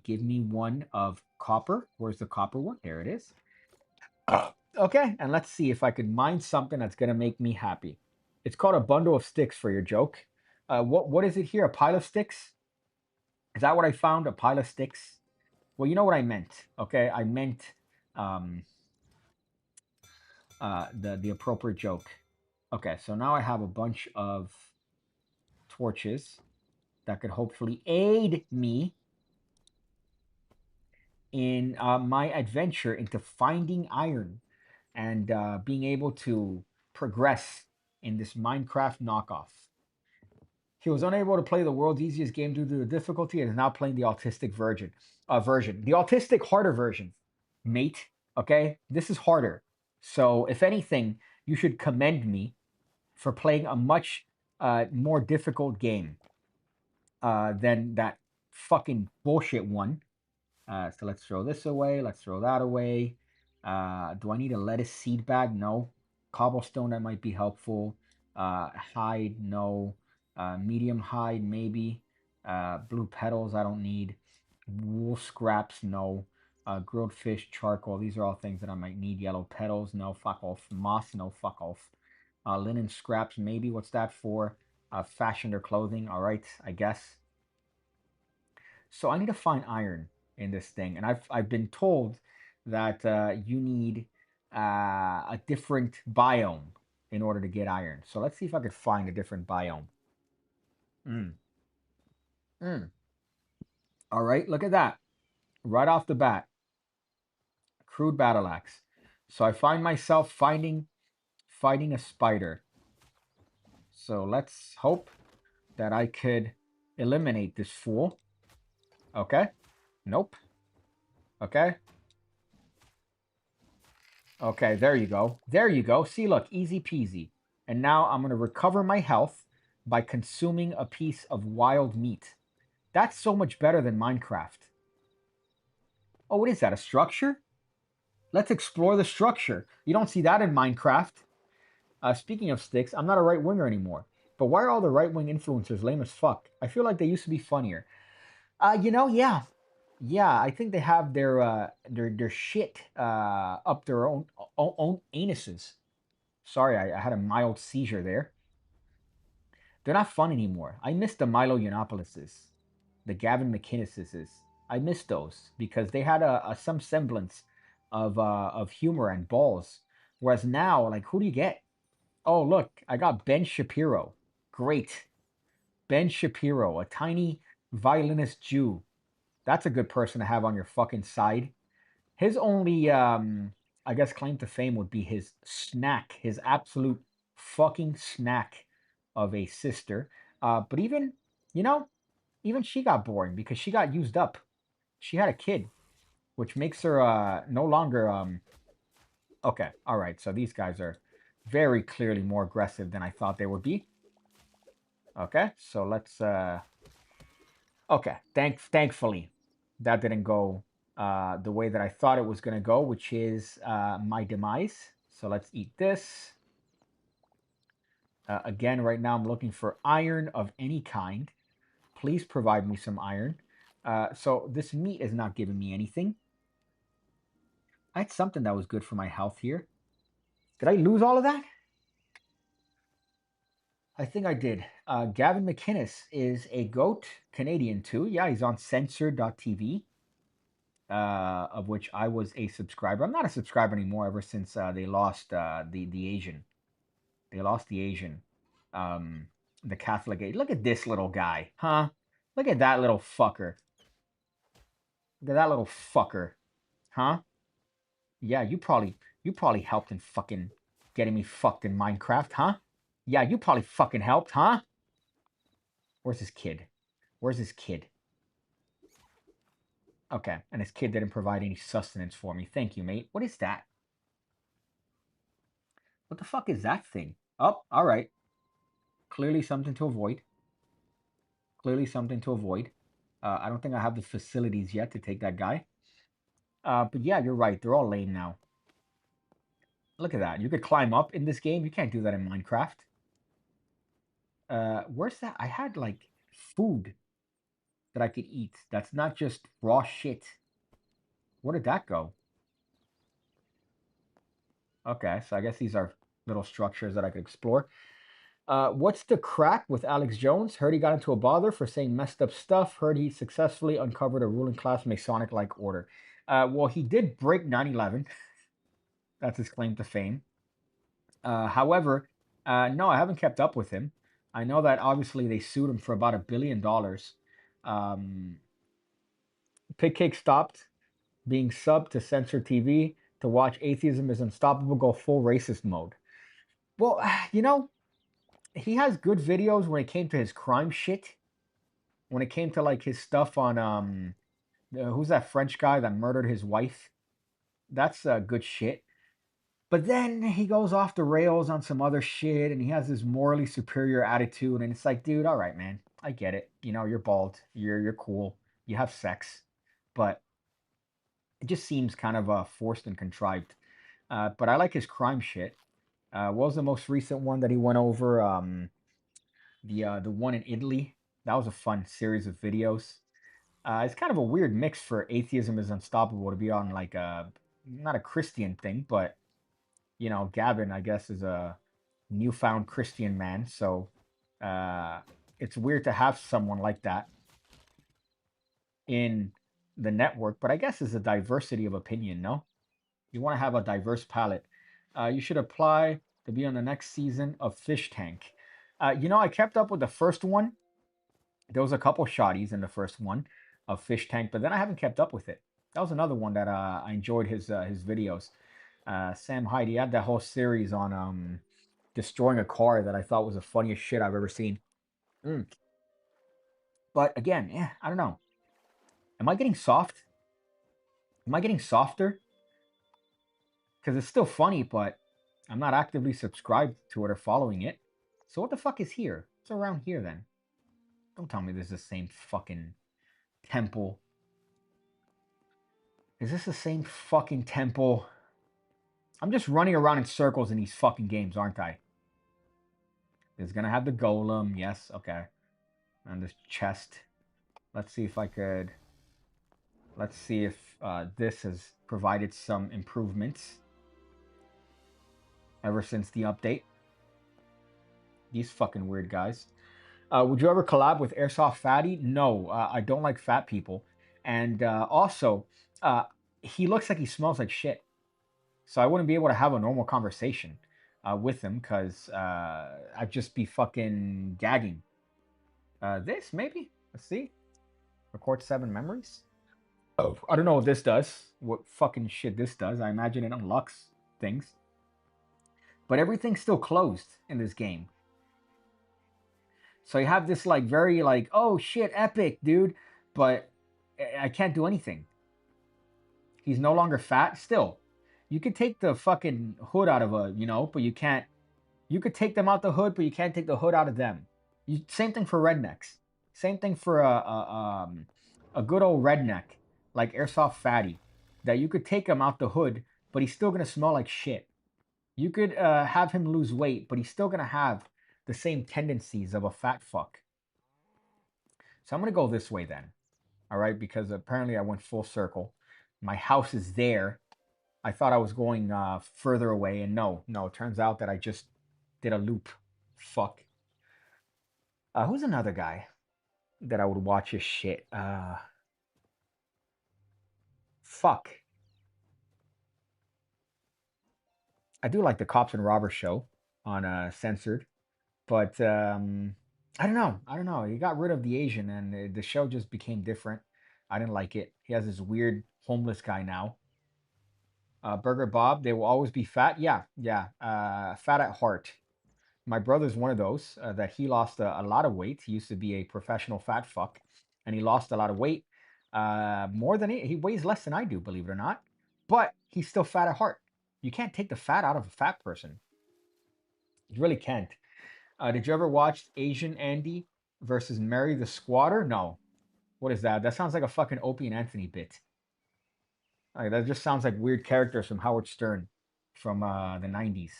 Give me one of copper. Where's the copper one? There it is. Okay, and let's see if I can mine something that's going to make me happy. It's called a bundle of sticks for your joke. What is it here? A pile of sticks? Is that what I found? A pile of sticks? Well, you know what I meant. Okay, I meant um, the appropriate joke. Okay, so now I have a bunch of torches that could hopefully aid me in my adventure into finding iron and being able to progress in this Minecraft knockoff. He was unable to play the world's easiest game due to the difficulty and is now playing the autistic version. The autistic harder version, mate. Okay? This is harder. So, if anything, you should commend me for playing a much more difficult game than that fucking bullshit one. So let's throw this away. Let's throw that away. Do I need a lettuce seed bag? No. Cobblestone, that might be helpful. Hide, no. Medium hide, maybe. Blue petals, I don't need. Wool scraps, no. Grilled fish, charcoal, these are all things that I might need. Yellow petals, no. Fuck off. Moss, no. Fuck off. Linen scraps, maybe. What's that for? Fashion or clothing, all right, I guess. So I need to find iron in this thing, and I've been told that you need a different biome in order to get iron. So let's see if I could find a different biome. Mm. Mm. All right, look at that. Right off the bat, crude battle axe. So I find myself fighting a spider. So let's hope that I could eliminate this fool. Okay. Nope. Okay. Okay, there you go. There you go. See, look, easy peasy. And now I'm going to recover my health by consuming a piece of wild meat. That's so much better than Minecraft. Oh, what is that, a structure? Let's explore the structure. You don't see that in Minecraft. Speaking of sticks, I'm not a right-winger anymore. But why are all the right-wing influencers lame as fuck? I feel like they used to be funnier. Yeah. Yeah, I think they have their shit up their own anuses. Sorry, I had a mild seizure there. They're not fun anymore. I miss the Milo Yiannopoulos', the Gavin McInnes's. I miss those because they had some semblance of humor and balls. Whereas now, like, who do you get? Oh, look, I got Ben Shapiro. Great. Ben Shapiro, a tiny violinist Jew. That's a good person to have on your fucking side. His only, I guess, claim to fame would be his snack, his absolute fucking snack of a sister. But even, you know, even she got boring because she got used up. She had a kid, which makes her no longer. Okay, all right. So these guys are very clearly more aggressive than I thought they would be. Okay, so let's. Okay, thankfully, that didn't go the way that I thought it was going to go, which is my demise. So let's eat this. Again, right now I'm looking for iron of any kind. Please provide me some iron. So this meat is not giving me anything. I had something that was good for my health here. Did I lose all of that? I think I did. Gavin McInnes is a GOAT, Canadian too. Yeah, he's on censored.tv. Of which I was a subscriber. I'm not a subscriber anymore ever since they lost the Asian. They lost the Asian, um, the Catholic. Look at this little guy, huh? Look at that little fucker. Look at that little fucker, huh? Yeah, you probably You probably helped in fucking getting me fucked in Minecraft, huh? Yeah, you probably fucking helped, huh? Where's his kid? Where's his kid? Okay, and his kid didn't provide any sustenance for me. Thank you, mate. What is that? What the fuck is that thing? Oh, all right. Clearly something to avoid. Clearly something to avoid. I don't think I have the facilities yet to take that guy. But yeah, you're right. They're all lame now. Look at that. You could climb up in this game. You can't do that in Minecraft. Where's that? I had like food that I could eat. That's not just raw shit. Where did that go? Okay, so I guess these are little structures that I could explore. What's the crack with Alex Jones? Heard he got into a bother for saying messed up stuff. Heard he successfully uncovered a ruling class Masonic-like order. Well, he did break 9/11. That's his claim to fame. However, no, I haven't kept up with him. I know that obviously they sued him for about $1 billion. Um, PigCake stopped being subbed to censor TV to watch Atheism is Unstoppable go full racist mode. Well, you know, he has good videos when it came to his crime shit. When it came to like his stuff on who's that French guy that murdered his wife? That's good shit. But then he goes off the rails on some other shit and he has this morally superior attitude and it's like, dude, all right, man. I get it. You know, you're bald. You're cool. You have sex. But it just seems kind of forced and contrived. But I like his crime shit. What was the most recent one that he went over? The one in Italy. That was a fun series of videos. It's kind of a weird mix for Atheism is Unstoppable to be on like a not a Christian thing, but you know, Gavin, I guess, is a newfound Christian man. So uh, it's weird to have someone like that in the network. But I guess it's a diversity of opinion, no? You want to have a diverse palette. You should apply to be on the next season of Fish Tank. You know, I kept up with the first one. There was a couple shotties in the first one of Fish Tank, but then I haven't kept up with it. That was another one that I enjoyed his videos. Sam Hyde, he had that whole series on destroying a car that I thought was the funniest shit I've ever seen. Mm. But again, yeah, I don't know. Am I getting soft? Am I getting softer? Because it's still funny, but I'm not actively subscribed to it or following it. So what the fuck is here? What's around here then? Don't tell me this is the same fucking temple. Is this the same fucking temple? I'm just running around in circles in these fucking games, aren't I? It's gonna have the golem, yes, okay. And this chest. Let's see if I could... Let's see if this has provided some improvements ever since the update. These fucking weird guys. Would you ever collab with Airsoft Fatty? No, I don't like fat people. And also, uh, he looks like he smells like shit. So I wouldn't be able to have a normal conversation with him because I'd just be fucking gagging. This, maybe? Let's see. Record 7 memories? Oh, I don't know what this does. What fucking shit this does. I imagine it unlocks things. But everything's still closed in this game. So you have this like very like, oh shit, epic, dude. But I can't do anything. He's no longer fat. Still, you could take the fucking hood out of a, you know, but you can't. You could take them out the hood, but you can't take the hood out of them. Same thing for rednecks. Same thing for a good old redneck like Airsoft Fatty. That you could take him out the hood, but he's still gonna smell like shit. You could have him lose weight, but he's still gonna have the same tendencies of a fat fuck. So I'm gonna go this way then. All right, because apparently I went full circle. My house is there. I thought I was going further away, and no, it turns out that I just did a loop. Fuck. Who's another guy that I would watch his shit? Fuck. I do like the Cops and Robbers show on Censored, but I don't know. I don't know. He got rid of the Asian, and the show just became different. I didn't like it. He has this weird homeless guy now. Burger Bob, they will always be fat. Yeah, yeah. Fat at heart. My brother's one of those that he lost a lot of weight. He used to be a professional fat fuck, and he lost a lot of weight. More than he weighs less than I do, believe it or not. But he's still fat at heart. You can't take the fat out of a fat person. You really can't. Did you ever watch Asian Andy versus Mary the Squatter? No. What is that? That sounds like a fucking Opie and Anthony bit. Like, that just sounds like weird characters from Howard Stern from the 90s.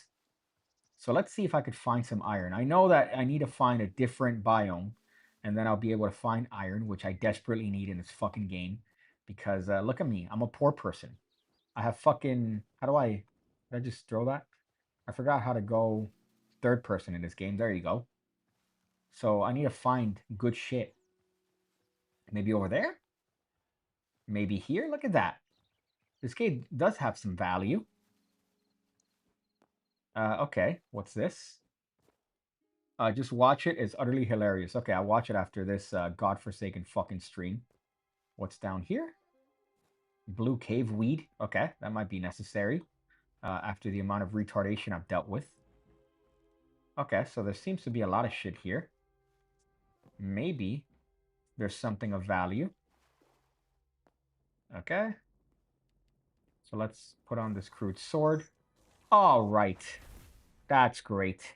So let's see if I could find some iron. I know that I need to find a different biome, and then I'll be able to find iron, which I desperately need in this fucking game. Because look at me, I'm a poor person. I have fucking. How do I? Did I just throw that? I forgot how to go third person in this game. There you go. So I need to find good shit. Maybe over there? Maybe here? Look at that. This game does have some value. Okay, what's this? Just watch it. It's utterly hilarious. Okay, I'll watch it after this godforsaken fucking stream. What's down here? Blue cave weed. Okay, that might be necessary after the amount of retardation I've dealt with. Okay, so there seems to be a lot of shit here. Maybe there's something of value. Okay. So let's put on this crude sword. All right. That's great.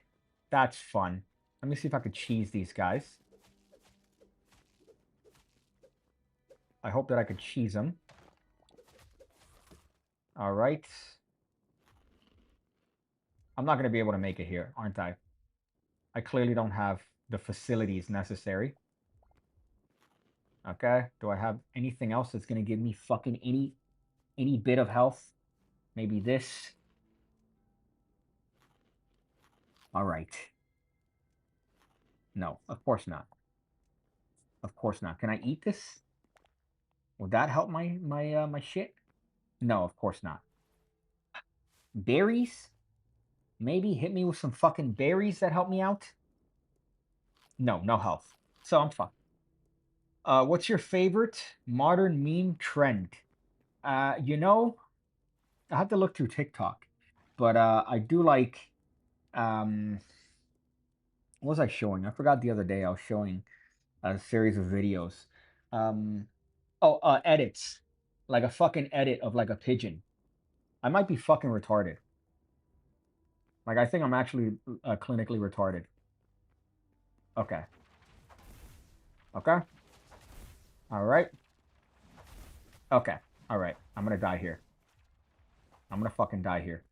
That's fun. Let me see if I could cheese these guys. I hope that I could cheese them. All right. I'm not going to be able to make it here, aren't I? I clearly don't have the facilities necessary. Okay. Do I have anything else that's going to give me fucking any bit of health? Maybe this. All right. No, of course not. Of course not. Can I eat this? Would that help my shit? No, of course not. Berries? Maybe hit me with some fucking berries that help me out? No, no health. So I'm fucked. What's your favorite modern meme trend? You know, I have to look through TikTok, but I do like what was I showing? I forgot the other day I was showing a series of videos. Um, edits, like a fucking edit of like a pigeon. I might be fucking retarded. Like I think I'm actually clinically retarded. Okay. Okay. All right. Okay. All right. I'm gonna die here. I'm gonna fucking die here.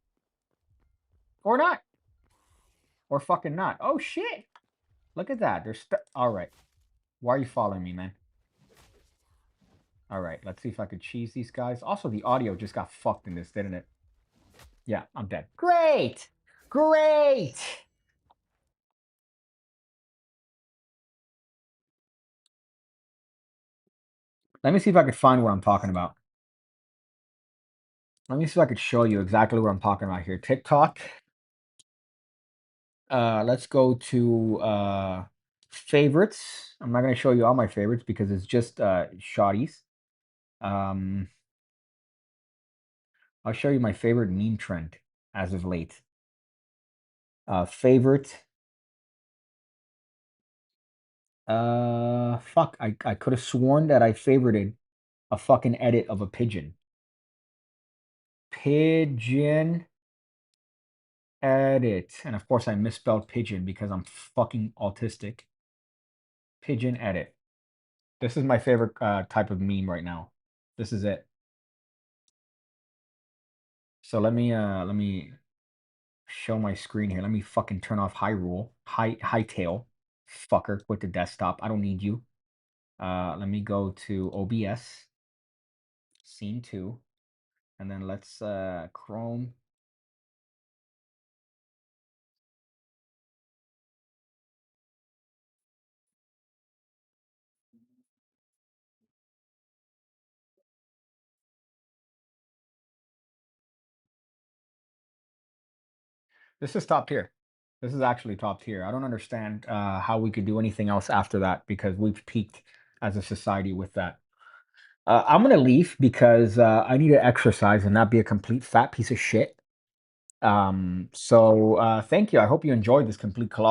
Or not. Or fucking not. Oh shit. Look at that. There's all right. Why are you following me, man? All right. Let's see if I could cheese these guys. Also, the audio just got fucked in this, didn't it? Yeah, I'm dead. Great. Great. Let me see if I could find what I'm talking about. Let me see if I could show you exactly what I'm talking about here. TikTok. Let's go to favorites. I'm not going to show you all my favorites because it's just shotties. Um, I'll show you my favorite meme trend as of late. Favorite. Fuck. I could have sworn that I favorited a fucking edit of a pigeon. Pigeon edit. And of course I misspelled pigeon because I'm fucking autistic. Pigeon edit. This is my favorite type of meme right now. This is it. So let me show my screen here. Let me fucking turn off Hyrule. Hightail. Fucker, quit the desktop. I don't need you. Let me go to OBS. Scene 2. And then let's Chrome. This is top tier. This is actually top tier. I don't understand how we could do anything else after that because we've peaked as a society with that. I'm gonna leave because I need to exercise and not be a complete fat piece of shit. So thank you. I hope you enjoyed this complete colossal.